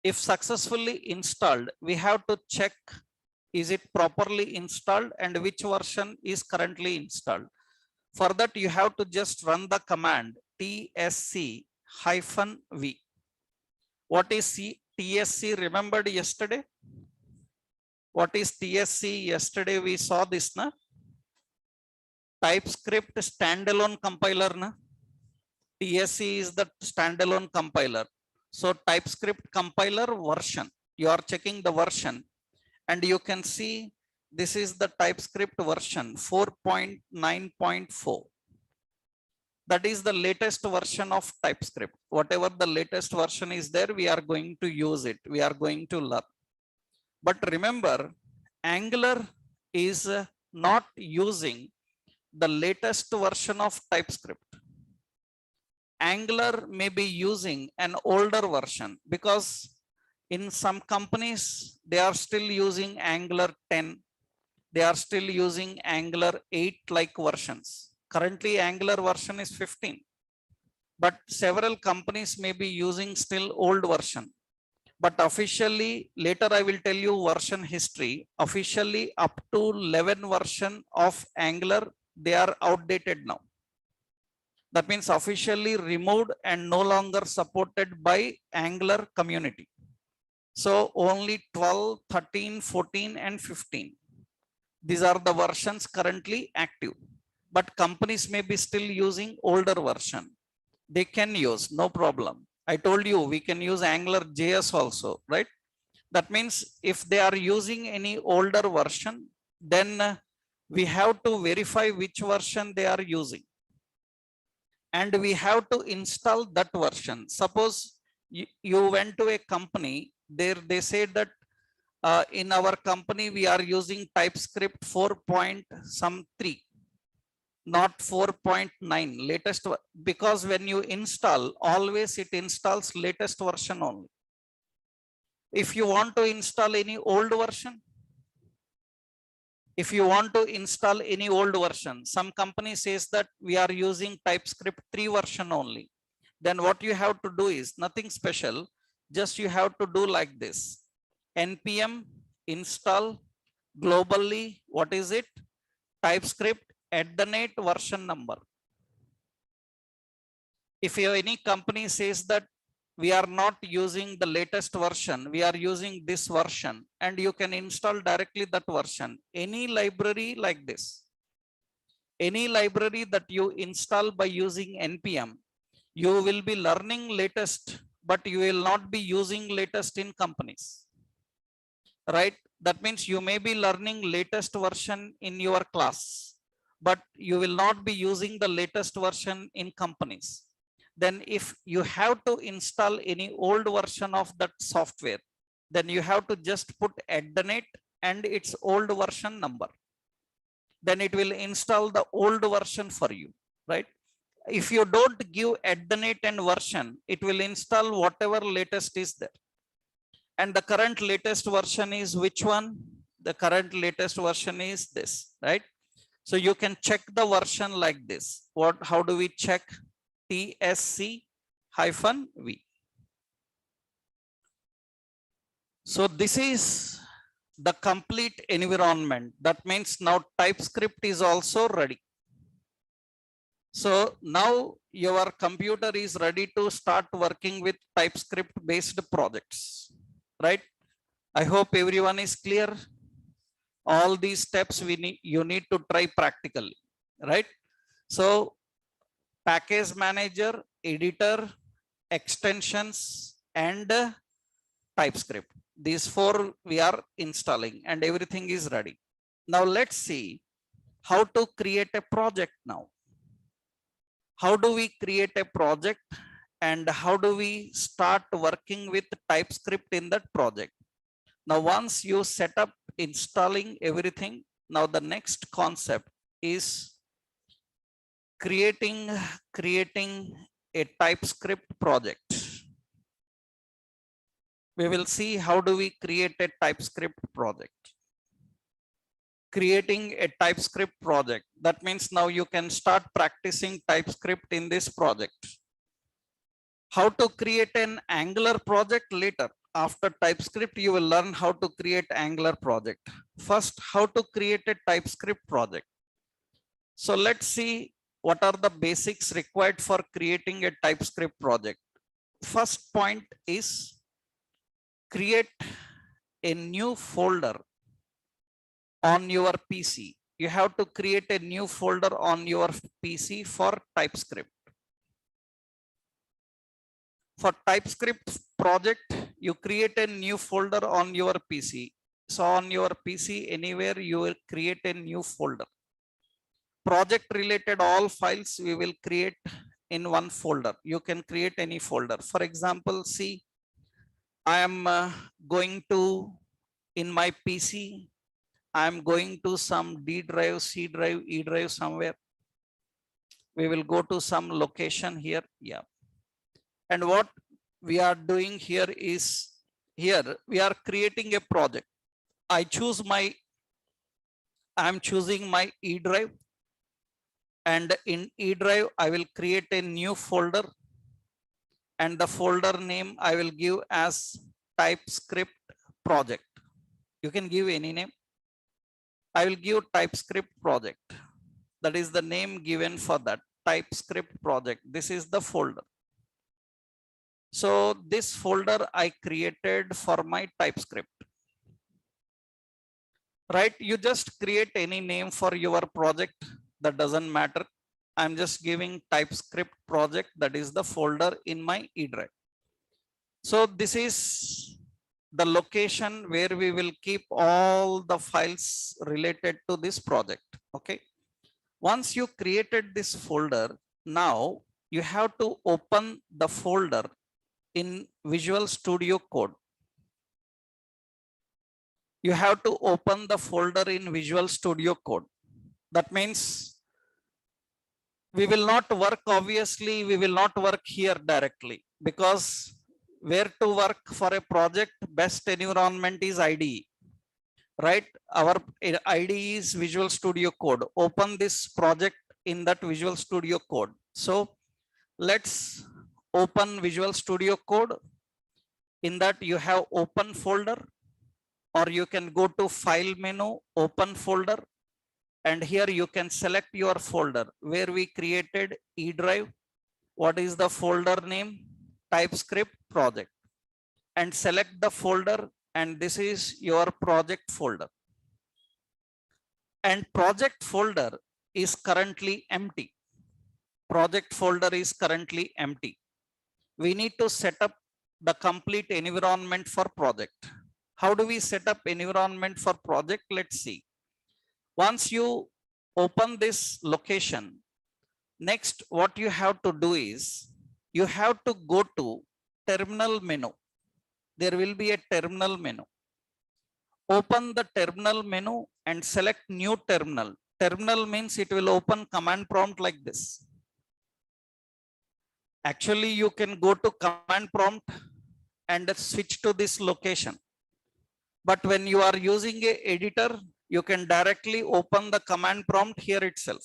If successfully installed, we have to check Is it properly installed and which version is currently installed? For that, you have to just run the command tsc-v. What is tsc? Remembered yesterday? What is tsc? Yesterday we saw this, na? TypeScript standalone compiler, na? TSC is the standalone compiler. So TypeScript compiler version, you are checking the version and you can see this is the TypeScript version 4.9.4. That is the latest version of TypeScript. Whatever the latest version is there, we are going to use it. We are going to learn. But remember, Angular is not using the latest version of TypeScript. Angular may be using an older version because in some companies, they are still using Angular 10. They are still using Angular 8 like versions. Currently, Angular version is 15. But several companies may be using still old version. But officially, later I will tell you version history. Officially, up to 11 version of Angular, they are outdated now. That means officially removed and no longer supported by Angular community. So only 12, 13, 14, and 15. These are the versions currently active. But companies may be still using older version. They can use, no problem. I told you we can use Angular JS also, right? That means if they are using any older version, then we have to verify which version they are using. And we have to install that version. Suppose you went to a company, there they said that in our company we are using TypeScript 4.3, not 4.9 latest, because when you install, always it installs latest version only. If you want to install any old version, if you want to install any old version, some company says that we are using TypeScript 3 version only. Then what you have to do is nothing special. Just you have to do like this. npm install globally, what is it? TypeScript version number. If any company says that we are not using the latest version, we are using this version, and you can install directly that version. Any library like this, any library that you install by using npm, you will be learning latest, but you will not be using latest in companies, right? That means you may be learning latest version in your class, but you will not be using the latest version in companies. Then if you have to install any old version of that software, then you have to just put and its old version number. Then it will install the old version for you, right? If you don't give and version, it will install whatever latest is there. And the current latest version is which one? The current latest version is this, right? So you can check the version like this. How do we check? tsc-v. So this is the complete environment. That means now TypeScript is also ready. So now your computer is ready to start working with TypeScript based projects, right? I hope everyone is clear. All these steps you need to try practically, right? So package manager, editor, extensions, and TypeScript. These 4 we are installing and everything is ready. Now let's see how to create a project now. How do we create a project and how do we start working with TypeScript in that project? Now, once you set up installing everything, now the next concept is creating a TypeScript project. We will see how do we create a TypeScript project. Creating a TypeScript project. That means now you can start practicing TypeScript in this project. How to create an Angular project later after TypeScript, you will learn how to create Angular project. First, how to create a TypeScript project. So let's see what are the basics required for creating a TypeScript project. First point is create a new folder on your PC. You have to create a new folder on your PC for TypeScript. For TypeScript project, you create a new folder on your PC. So on your PC, anywhere you will create a new folder. Project related all files we will create in one folder. You can create any folder. For example, see, I am going to, in my PC, I am going to some D drive, C drive, E drive somewhere. We will go to some location here. Yeah. And what we are doing here is, here we are creating a project. I am choosing my E drive, and in E drive I will create a new folder, and the folder name I will give as TypeScript project. You can give any name. I will give TypeScript project. That is the name given for that TypeScript project. This is the folder. So this folder I created for my TypeScript. Right? You just create any name for your project. That doesn't matter. I'm just giving TypeScript project. That is the folder in my E drive. So this is the location where we will keep all the files related to this project. Okay. Once you created this folder, now you have to open the folder in Visual Studio Code. You have to open the folder in Visual Studio Code. That means we will not work, obviously, we will not work here directly, because where to work for a project, best environment is IDE, right? Our IDE is Visual Studio Code. Open this project in that Visual Studio Code. So let's open Visual Studio Code. In that you have open folder, or you can go to file menu, open folder, and here you can select your folder where we created E drive. What is the folder name? TypeScript project, and select the folder, and this is your project folder. And project folder is currently empty. Project folder is currently empty. We need to set up the complete environment for project. How do we set up environment for project? Let's see. Once you open this location, next what you have to do is you have to go to terminal menu. There will be a terminal menu. Open the terminal menu and select new terminal. Terminal means it will open command prompt like this. Actually, you can go to command prompt and switch to this location. But when you are using a editor, you can directly open the command prompt here itself.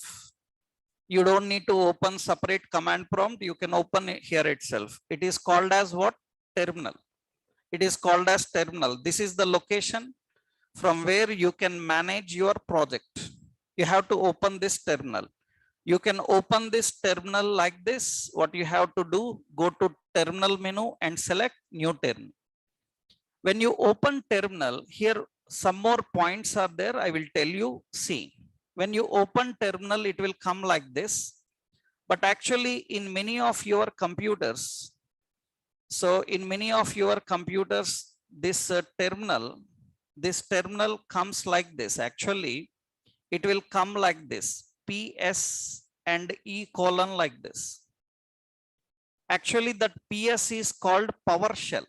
You don't need to open separate command prompt. You can open it here itself. It is called as what? Terminal. It is called as terminal. This is the location from where you can manage your project. You have to open this terminal. You can open this terminal like this. What you have to do, go to terminal menu and select new terminal. When you open terminal, here some more points are there. I will tell you. See, when you open terminal, it will come like this. But actually in many of your computers, so in many of your computers, this terminal comes like this. Actually, it will come like this. PS and E colon like this. Actually, that PS is called PowerShell.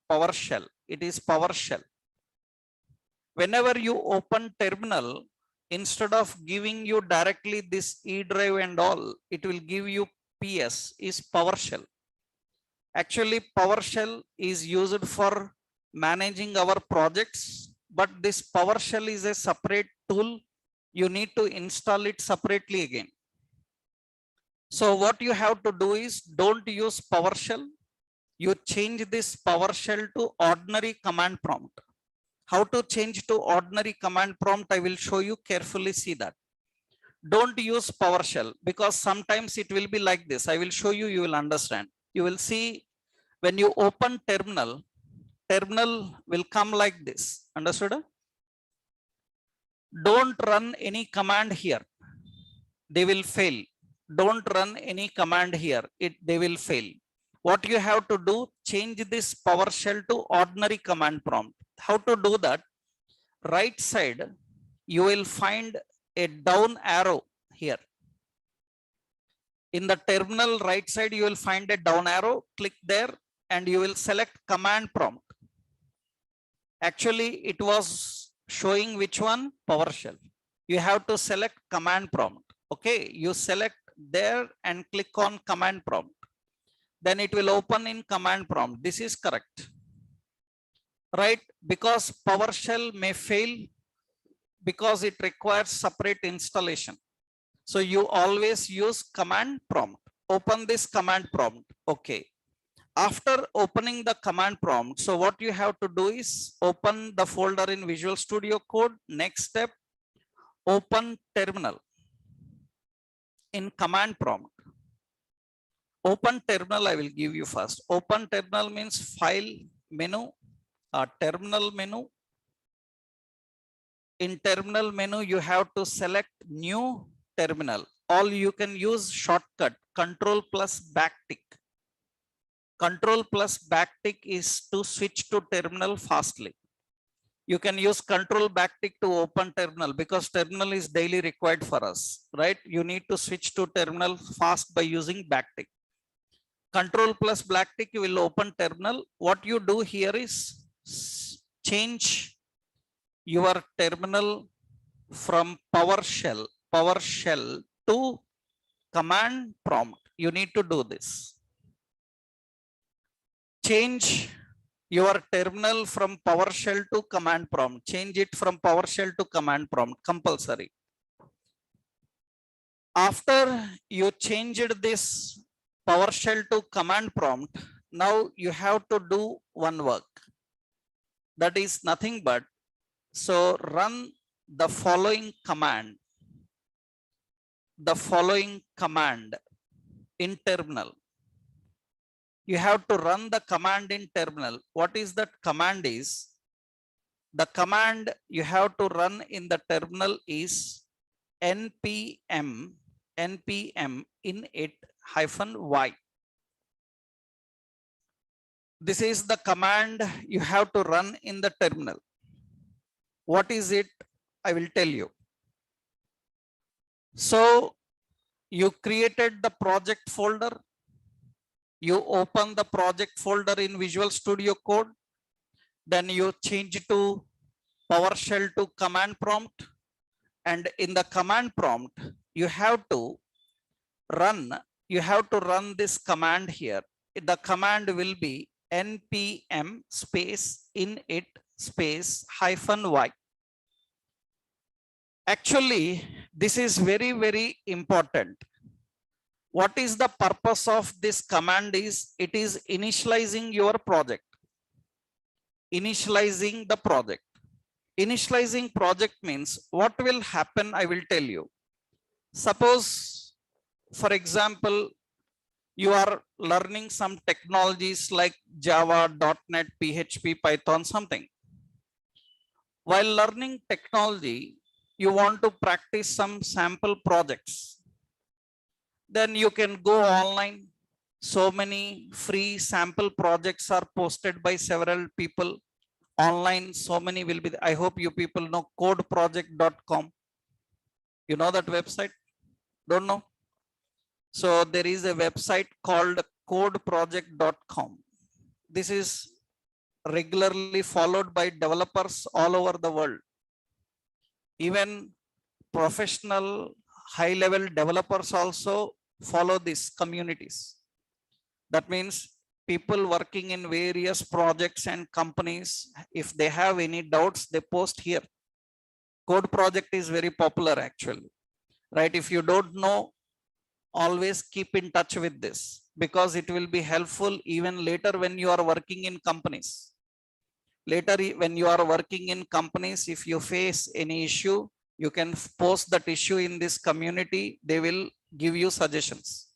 PowerShell. It is PowerShell. Whenever you open terminal, instead of giving you directly this E drive and all, it will give you PS is PowerShell. Actually, PowerShell is used for managing our projects, but this PowerShell is a separate tool. You need to install it separately again. So what you have to do is don't use PowerShell. you change this PowerShell to ordinary command prompt. How to change to ordinary command prompt? I will show you carefully. See that. Don't use PowerShell because sometimes it will be like this. I will show you, you will understand. You will see when you open terminal, terminal will come like this. Understood? Don't run any command here. They will fail. Don't run any command here. They will fail. What you have to do, change this PowerShell to ordinary command prompt. How to do that? Right side, you will find a down arrow here. In the terminal right side, you will find a down arrow. Click there and you will select command prompt. Actually, it was showing which one? PowerShell. You have to select command prompt. Okay, you select there and click on command prompt. Then it will open in command prompt. This is correct. Right? Because PowerShell may fail because it requires separate installation. So you always use command prompt. Open this command prompt. Okay. After opening the command prompt, so what you have to do is open the folder in Visual Studio Code. Next step, open terminal in command prompt. Open terminal, I will give you first. Open terminal means file menu, terminal menu. In terminal menu, you have to select new terminal. All you can use shortcut, Control plus backtick. Control plus backtick is to switch to terminal fastly. You can use control backtick to open terminal because terminal is daily required for us, right? You need to switch to terminal fast by using backtick. Control plus backtick, you will open terminal. What you do here is change your terminal from PowerShell to command prompt. You need to do this. Change your terminal from PowerShell to command prompt. Change it from PowerShell to command prompt, compulsory. After you changed this PowerShell to command prompt, now you have to do one work. That is nothing but, so run the following command. The following command in terminal. You have to run the command in terminal. What is that command is? The command you have to run in the terminal is npm init-y. This is the command you have to run in the terminal. What is it? I will tell you. So you created the project folder. You open the project folder in Visual Studio Code. Then you change to PowerShell to command prompt. And in the command prompt, you have to run this command here. The command will be npm space init space -y. Actually, this is very, very important. What is the purpose of this command is, it is initializing your project. Initializing the project. Initializing project means what will happen, I will tell you. Suppose, for example, you are learning some technologies like Java, .NET, PHP, Python, something. While learning technology, you want to practice some sample projects. Then you can go online. So many free sample projects are posted by several people online. So many will be. I hope you people know codeproject.com. You know that website? Don't know? So there is a website called codeproject.com. This is regularly followed by developers all over the world. Even professional high-level developers also follow these communities. That means people working in various projects and companies, if they have any doubts, they post here. Code Project is very popular actually, right? If you don't know, always keep in touch with this. because it will be helpful even later when you are working in companies. Later, when you are working in companies, if you face any issue, you can post that issue in this community. They will give you suggestions.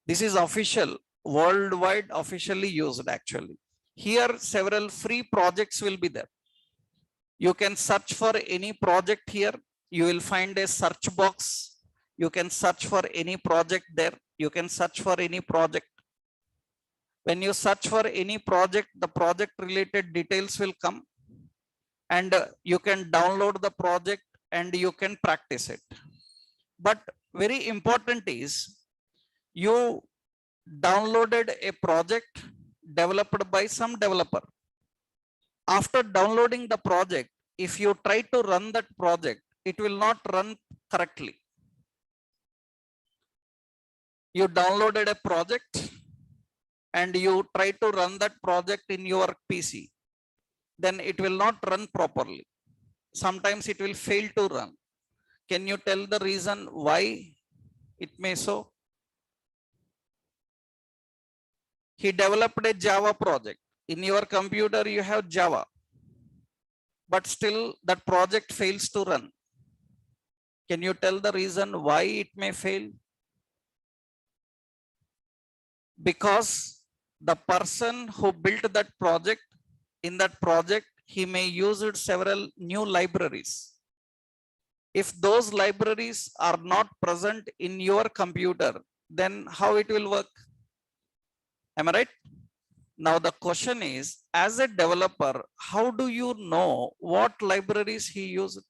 This is official, worldwide officially used actually. Here, several free projects will be there. You can search for any project here. You will find a search box. You can search for any project there. You can search for any project. When you search for any project, the project related details will come, and you can download the project and you can practice it. But very important is, you downloaded a project developed by some developer. After downloading the project, if you try to run that project, it will not run correctly. You downloaded a project and you try to run that project in your PC, then it will not run properly. Sometimes it will fail to run. Can you tell the reason why it may so? He developed a Java project. In your computer, you have Java, but still that project fails to run. Can you tell the reason why it may fail? Because the person who built that project, in that project, he may use several new libraries. If those libraries are not present in your computer, then how it will work? Am I right? Now the question is, as a developer, how do you know what libraries he used?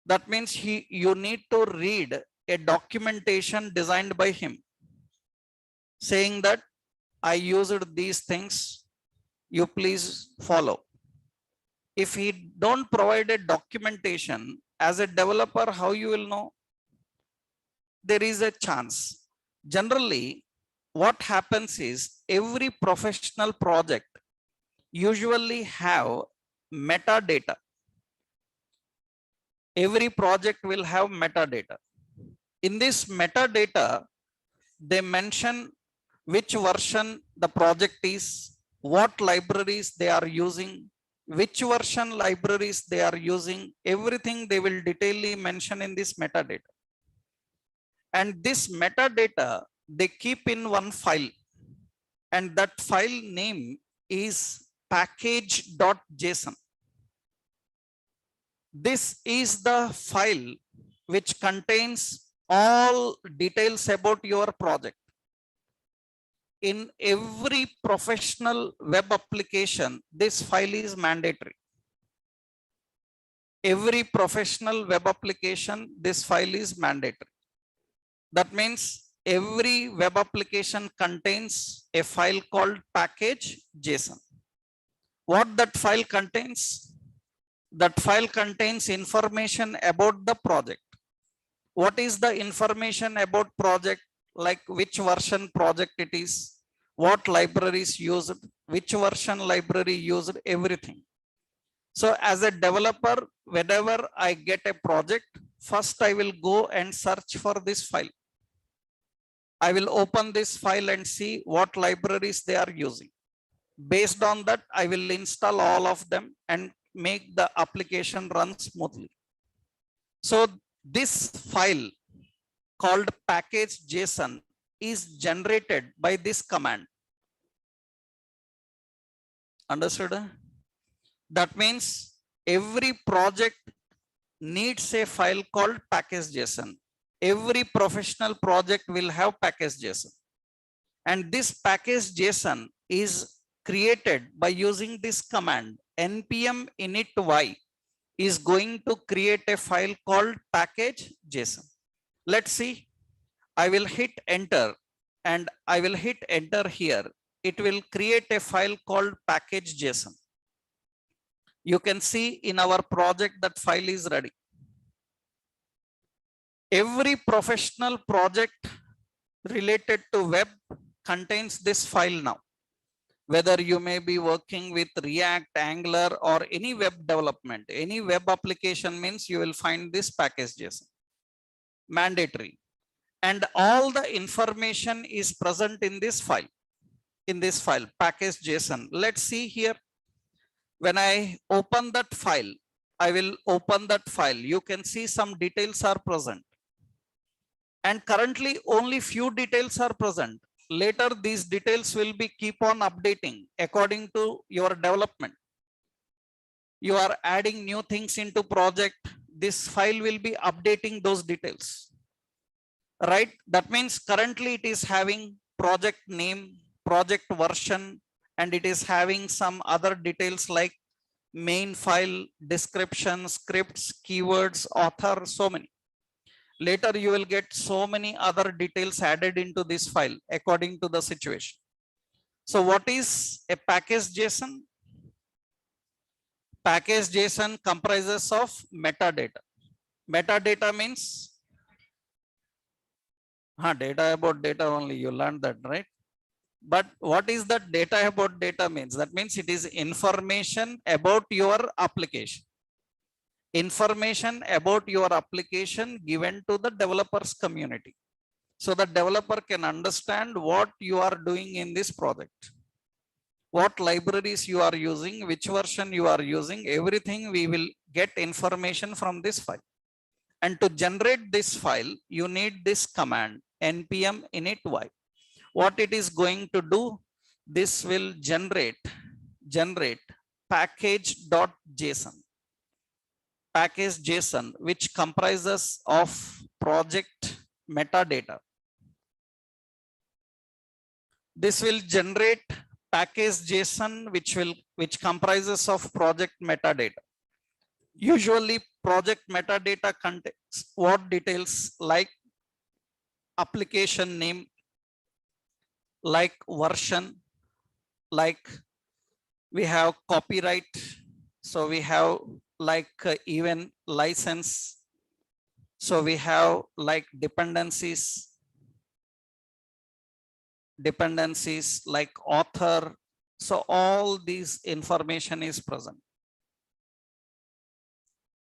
That means you need to read a documentation designed by him, saying that I used these things, you please follow. If he don't provide a documentation, as a developer, how you will know? There is a chance. Generally, what happens is, every professional project usually have metadata. Every project will have metadata. In this metadata, they mention which version the project is, what libraries they are using, which version libraries they are using, everything they will detailedly mention in this metadata. And this metadata they keep in one file, and that file name is package.json. This is the file which contains all details about your project. In every professional web application, this file is mandatory. Every professional web application, this file is mandatory. That means every web application contains a file called package.json. What that file contains? That file contains information about the project. What is the information about project? Like which version project it is, what libraries used, which version library used, everything. So as a developer, whenever I get a project, first I will go and search for this file. I will open this file and see what libraries they are using. Based on that, I will install all of them and make the application run smoothly. So this file called package.json is generated by this command. Understood? That means every project needs a file called package.json. Every professional project will have package.json. And this package.json is created by using this command, npm init is going to create a file called package.json. Let's see. I will hit enter, and I will hit enter here. It will create a file called package.json. You can see in our project that file is ready. Every professional project related to web contains this file now. Whether you may be working with React, Angular, or any web development, any web application, means you will find this package.json. mandatory. And all the information is present in this file, package JSON. Let's see here. When I open that file, I will open that file. You can see some details are present. And currently only few details are present. Later, these details will be keep on updating according to your development. You are adding new things into project. This file will be updating those details, right? That means currently it is having project name, project version, and it is having some other details like main file, description, scripts, keywords, author, so many. Later you will get so many other details added into this file according to the situation. So what is a package JSON? Package JSON comprises of metadata. Metadata means data about data only, you learned that, right? But what is that data about data means? That means it is information about your application. Information about your application given to the developers community. So the developer can understand what you are doing in this project. What libraries you are using, which version you are using, everything we will get information from this file. And to generate this file, you need this command npm init-y. What it is going to do, this will generate package.json. Package JSON, which comprises of project metadata. This will generate package JSON, which comprises of project metadata. Usually project metadata contains what details like application name, like version, like we have copyright. So we have like even license. So we have like dependencies like author. So all these information is present.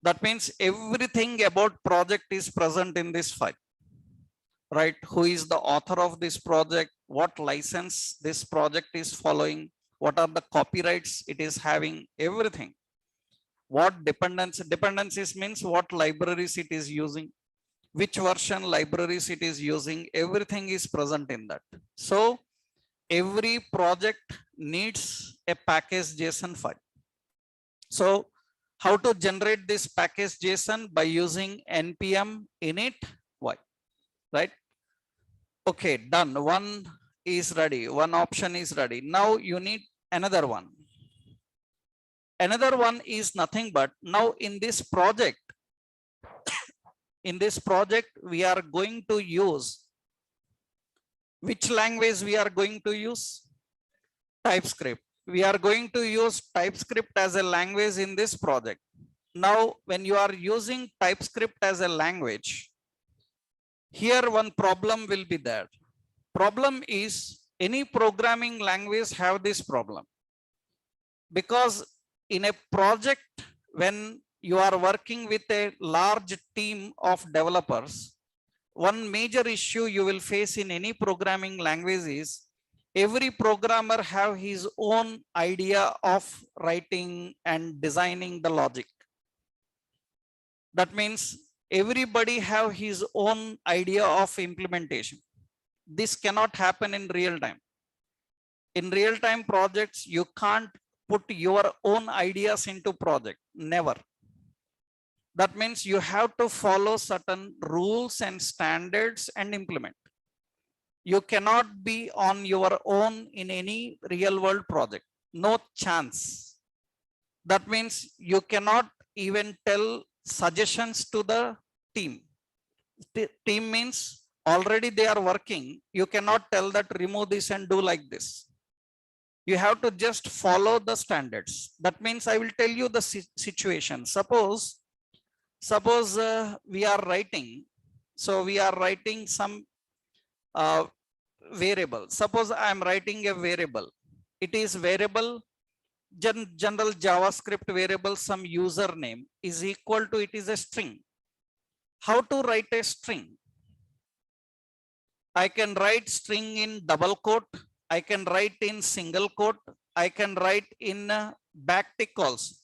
That means everything about project is present in this file, right? Who is the author of this project? What license this project is following? What are the copyrights it is having? Everything. What dependencies means what libraries it is using, which version libraries it is using, everything is present in that. So every project needs a package JSON file. So how to generate this package JSON? By using npm init-y, right? Okay, done. One is ready. One option is ready. Now you need another one. Another one is nothing but now in this project, we are going to use which language we are going to use? TypeScript. We are going to use TypeScript as a language in this project. Now, when you are using TypeScript as a language, here one problem will be there. Problem is any programming language have this problem. Because in a project, when you are working with a large team of developers, one major issue you will face in any programming language is every programmer have his own idea of writing and designing the logic. That means everybody have his own idea of implementation. This cannot happen in real time. In real time projects, you can't put your own ideas into project, never. That means you have to follow certain rules and standards and implement. You cannot be on your own in any real world project, no chance. That means you cannot even tell suggestions to the team. Team means already they are working. You cannot tell that remove this and do like this. You have to just follow the standards. That means I will tell you the situation. Suppose we are writing. So we are writing some variable. Suppose I am writing a variable. It is variable general JavaScript variable, some username is equal to, it is a string. How to write a string? I can write string in double quote. I can write in single quote. I can write in backtick also.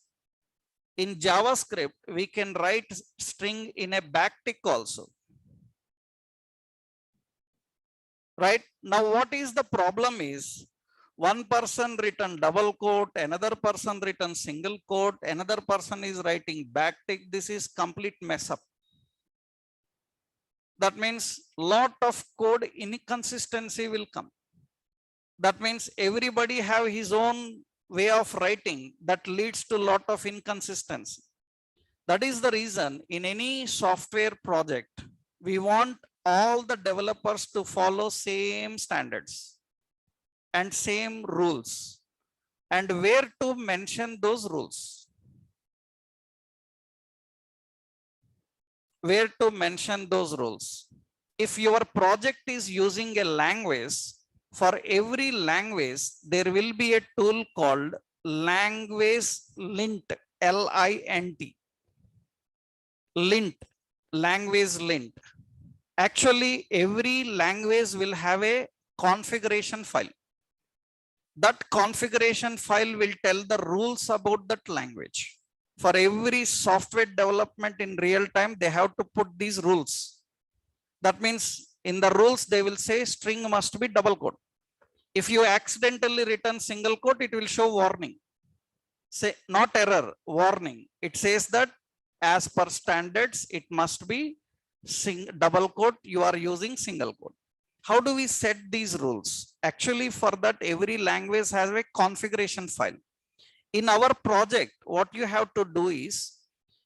In JavaScript, we can write string in a backtick also. Right now, what is the problem is one person written double quote, another person written single quote, another person is writing backtick. This is complete mess up. That means lot of code inconsistency will come. That means everybody have his own way of writing that leads to lot of inconsistency. That is the reason in any software project, we want all the developers to follow same standards and same rules, and where to mention those rules. Where to mention those rules. If your project is using a language, for every language, there will be a tool called language lint, L-I-N-T. Lint, language lint. Actually, every language will have a configuration file. That configuration file will tell the rules about that language. For every software development in real time, they have to put these rules. That means in the rules, they will say string must be double quote. If you accidentally written single quote, it will show warning. Say not error, warning. It says that as per standards, it must be double quote. You are using single quote. How do we set these rules? Actually, for that, every language has a configuration file. In our project, what you have to do is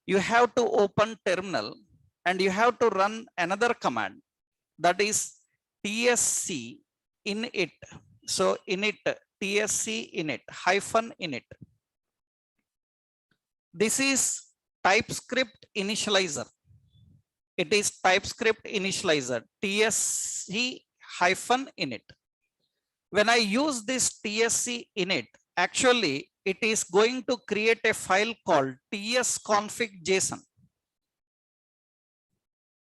you have to open terminal and you have to run another command, that is tsc init. So init, tsc init hyphen init. This is TypeScript initializer. It is TypeScript initializer, tsc hyphen init. When I use this tsc init, actually it is going to create a file called tsconfig.json.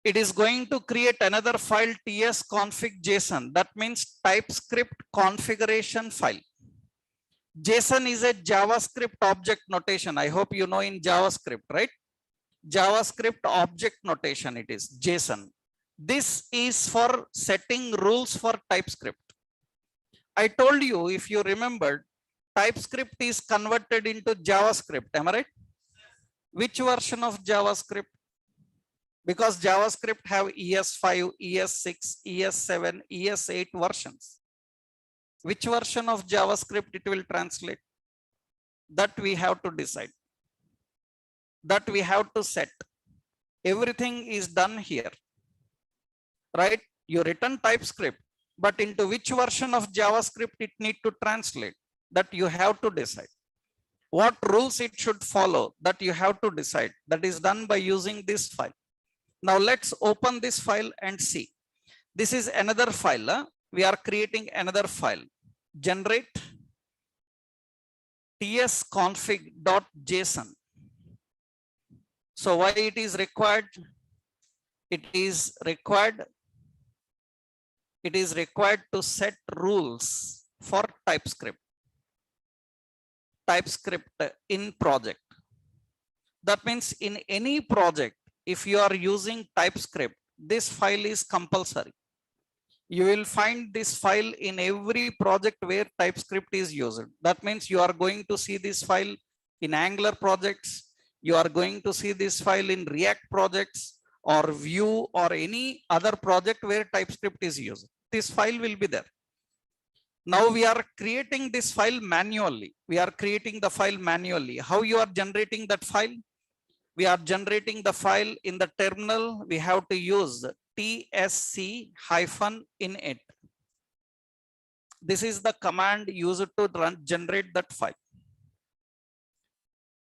It is going to create another file tsconfig.json. That means TypeScript configuration file. JSON is a JavaScript object notation. I hope you know in JavaScript, right? JavaScript object notation, it is JSON. This is for setting rules for TypeScript. I told you, if you remembered, TypeScript is converted into JavaScript. Am I right? Which version of JavaScript? Because JavaScript have ES5, ES6, ES7, ES8 versions. Which version of JavaScript it will translate? That we have to decide. That we have to set. Everything is done here. Right? You written TypeScript, but into which version of JavaScript it need to translate? That you have to decide. What rules it should follow, that you have to decide. That is done by using this file. Now let's open this file and see. This is another file. We are creating another file. Generate tsconfig.json. So why it is required? It is required to set rules for TypeScript. TypeScript in project. That means in any project, if you are using TypeScript, this file is compulsory. You will find this file in every project where TypeScript is used. That means you are going to see this file in Angular projects. You are going to see this file in React projects or Vue or any other project where TypeScript is used. This file will be there. Now we are creating this file manually. We are creating the file manually. How you are generating that file? We are generating the file in the terminal. We have to use tsc-init. This is the command used to generate that file.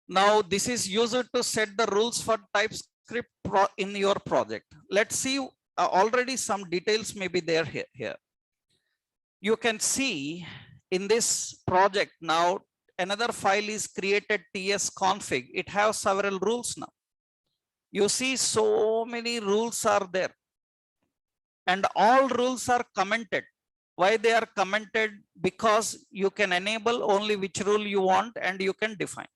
Now this is used to set the rules for TypeScript in your project. Let's see, already some details may be there here. You can see in this project now, another file is created tsconfig. It has several rules now. You see so many rules are there and all rules are commented. Why they are commented? Because you can enable only which rule you want and you can define.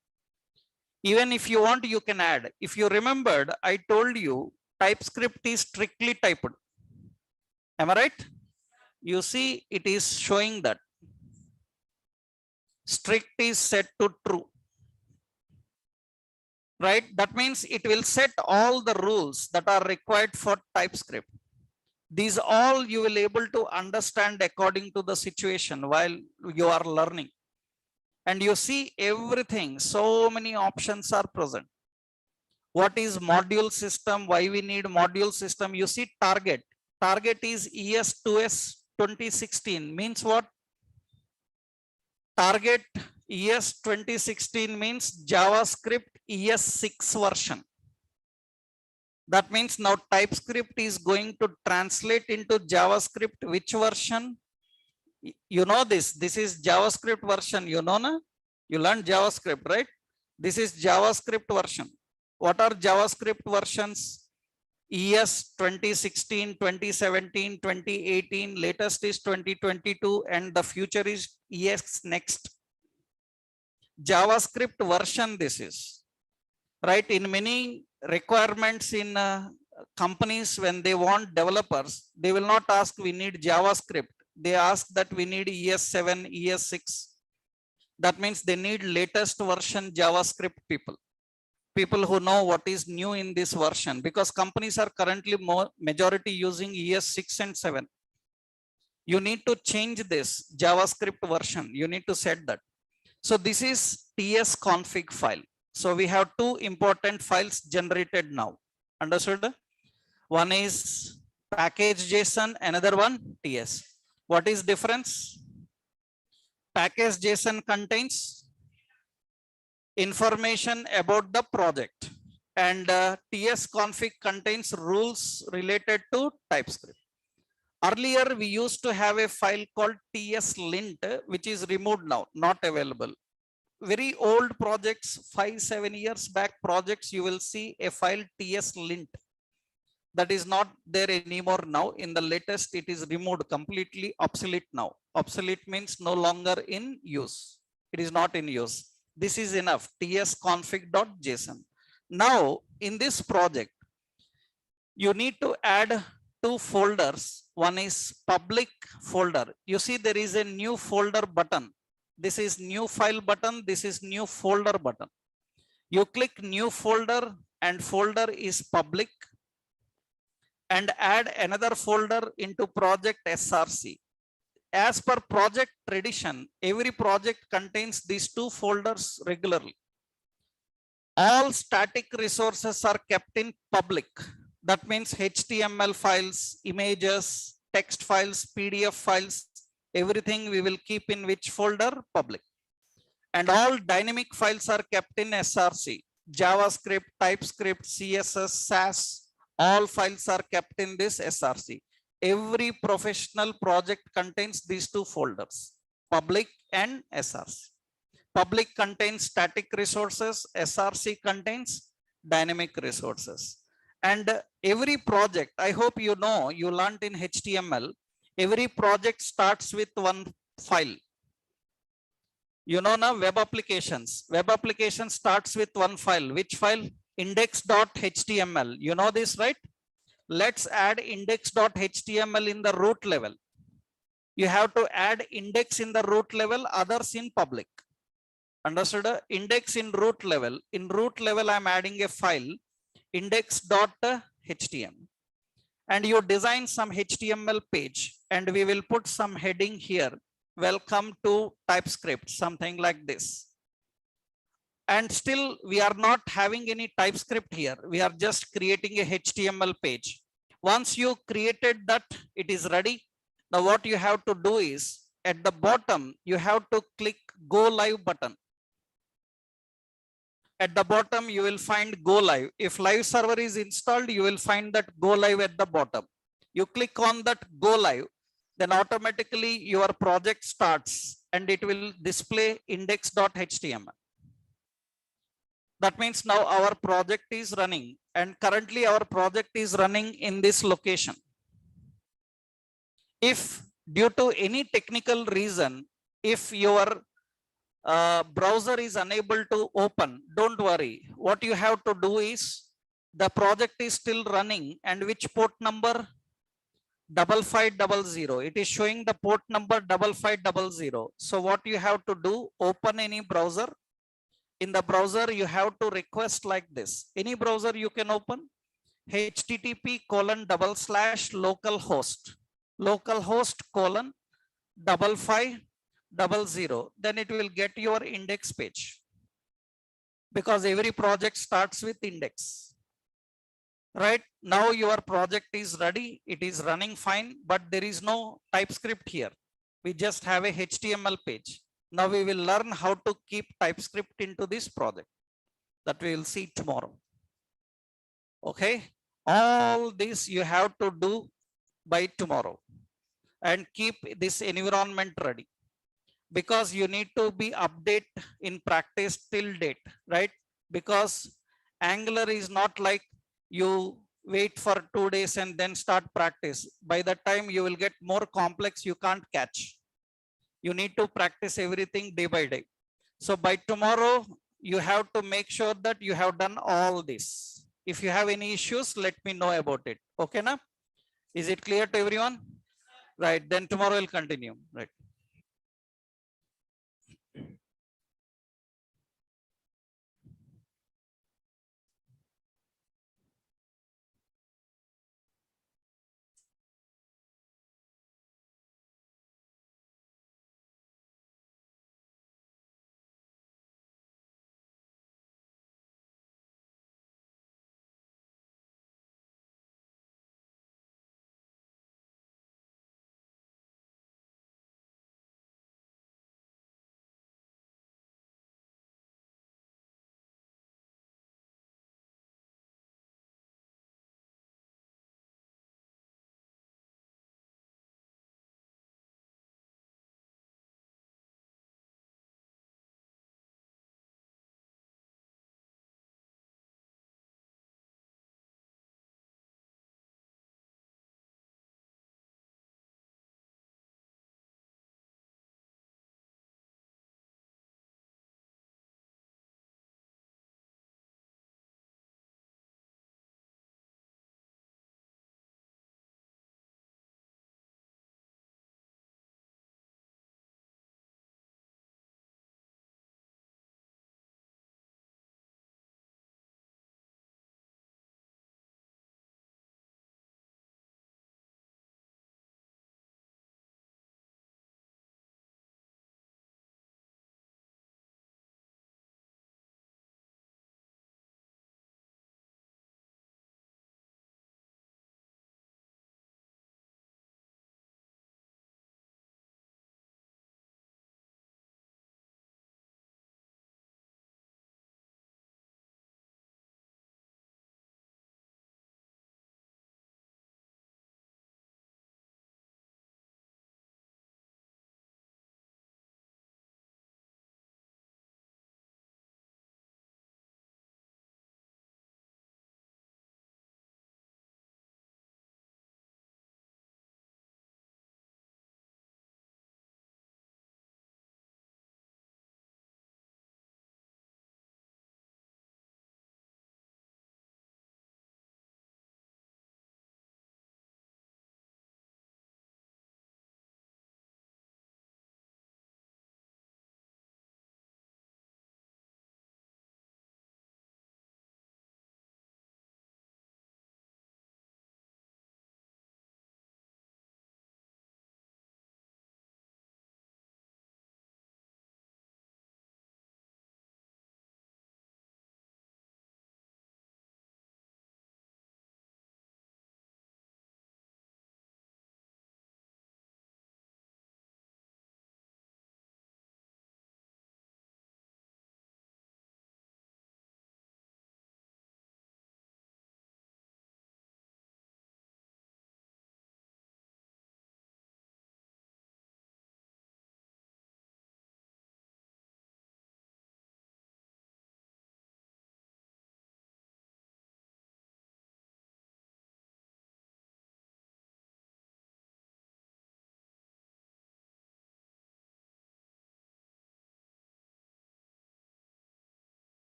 Even if you want, you can add. If you remembered, I told you TypeScript is strictly typed. Am I right? You see, it is showing that strict is set to true. Right? That means it will set all the rules that are required for TypeScript. These all you will able to understand according to the situation while you are learning. And you see everything, so many options are present. What is module system? Why we need module system? You see target. Target is ES2S 2016 means what? Target ES 2016 means JavaScript ES6 version. That means now TypeScript is going to translate into JavaScript which version? You know this is JavaScript version, you know, na? You learned JavaScript, right? This is JavaScript version. What are JavaScript versions? ES 2016, 2017, 2018, latest is 2022, and the future is ES next. JavaScript version this is, right? In many requirements in companies, when they want developers, they will not ask we need JavaScript. They ask that we need ES7, ES6. That means they need latest version JavaScript people. People who know what is new in this version, because companies are currently majority using ES6 and 7. You need to change this JavaScript version. You need to set that. So this is TS config file. So we have two important files generated now. Understood? One is package.json, another one TS. What is difference? Package.json contains information about the project and TS config contains rules related to TypeScript. Earlier, we used to have a file called TS-lint, which is removed now, not available. Very old projects, 5-7 years back projects, you will see a file TS-lint. That is not there anymore now. In the latest, it is removed, completely obsolete now. Obsolete means no longer in use. It is not in use. This is enough, tsconfig.json. Now, in this project, you need to add two folders. One is public folder. You see there is a new folder button. This is new file button. This is new folder button. You click new folder and folder is public, and add another folder into project SRC. As per project tradition, every project contains these two folders regularly. All static resources are kept in public. That means HTML files, images, text files, PDF files, everything we will keep in which folder? Public. And all dynamic files are kept in SRC. JavaScript, TypeScript, CSS, SAS, all files are kept in this SRC. Every professional project contains these two folders, public and SRC. Public contains static resources, SRC contains dynamic resources. And every project, I hope you know, you learned in HTML, every project starts with one file. You know now web applications. Web application starts with one file. Which file? Index.html. You know this, right? Let's add index.html in the root level. You have to add index in the root level, others in public. Understood? Index in root level. In root level, I'm adding a file, index.html. And you design some HTML page, and we will put some heading here. Welcome to TypeScript, something like this. And still we are not having any TypeScript here. We are just creating a HTML page. Once you created that, it is ready. Now what you have to do is, at the bottom, you have to click Go Live button. At the bottom, you will find Go Live. If live server is installed, you will find that Go Live at the bottom. You click on that Go Live, then automatically your project starts and it will display index.html. That means now our project is running, and currently our project is running in this location. If due to any technical reason, if your browser is unable to open, don't worry. What you have to do is, the project is still running, and which port number? 5500. It is showing the port number 5500. So what you have to do, open any browser. In the browser, you have to request like this. Any browser you can open, http://localhost colon 5500. Then it will get your index page, because every project starts with index. Right now your project is ready, it is running fine, but there is no TypeScript here. We just have a HTML page. Now we will learn how to keep TypeScript into this project, that we will see tomorrow. Okay, all this you have to do by tomorrow, and keep this environment ready, because you need to be update in practice till date, right? Because Angular is not like you wait for 2 days and then start practice. By that time you will get more complex, you can't catch. You need to practice everything day by day. So by tomorrow you have to make sure that you have done all this. If you have any issues, let me know about it. Okay, na? Is it clear to everyone? Right, then tomorrow we'll continue. Right.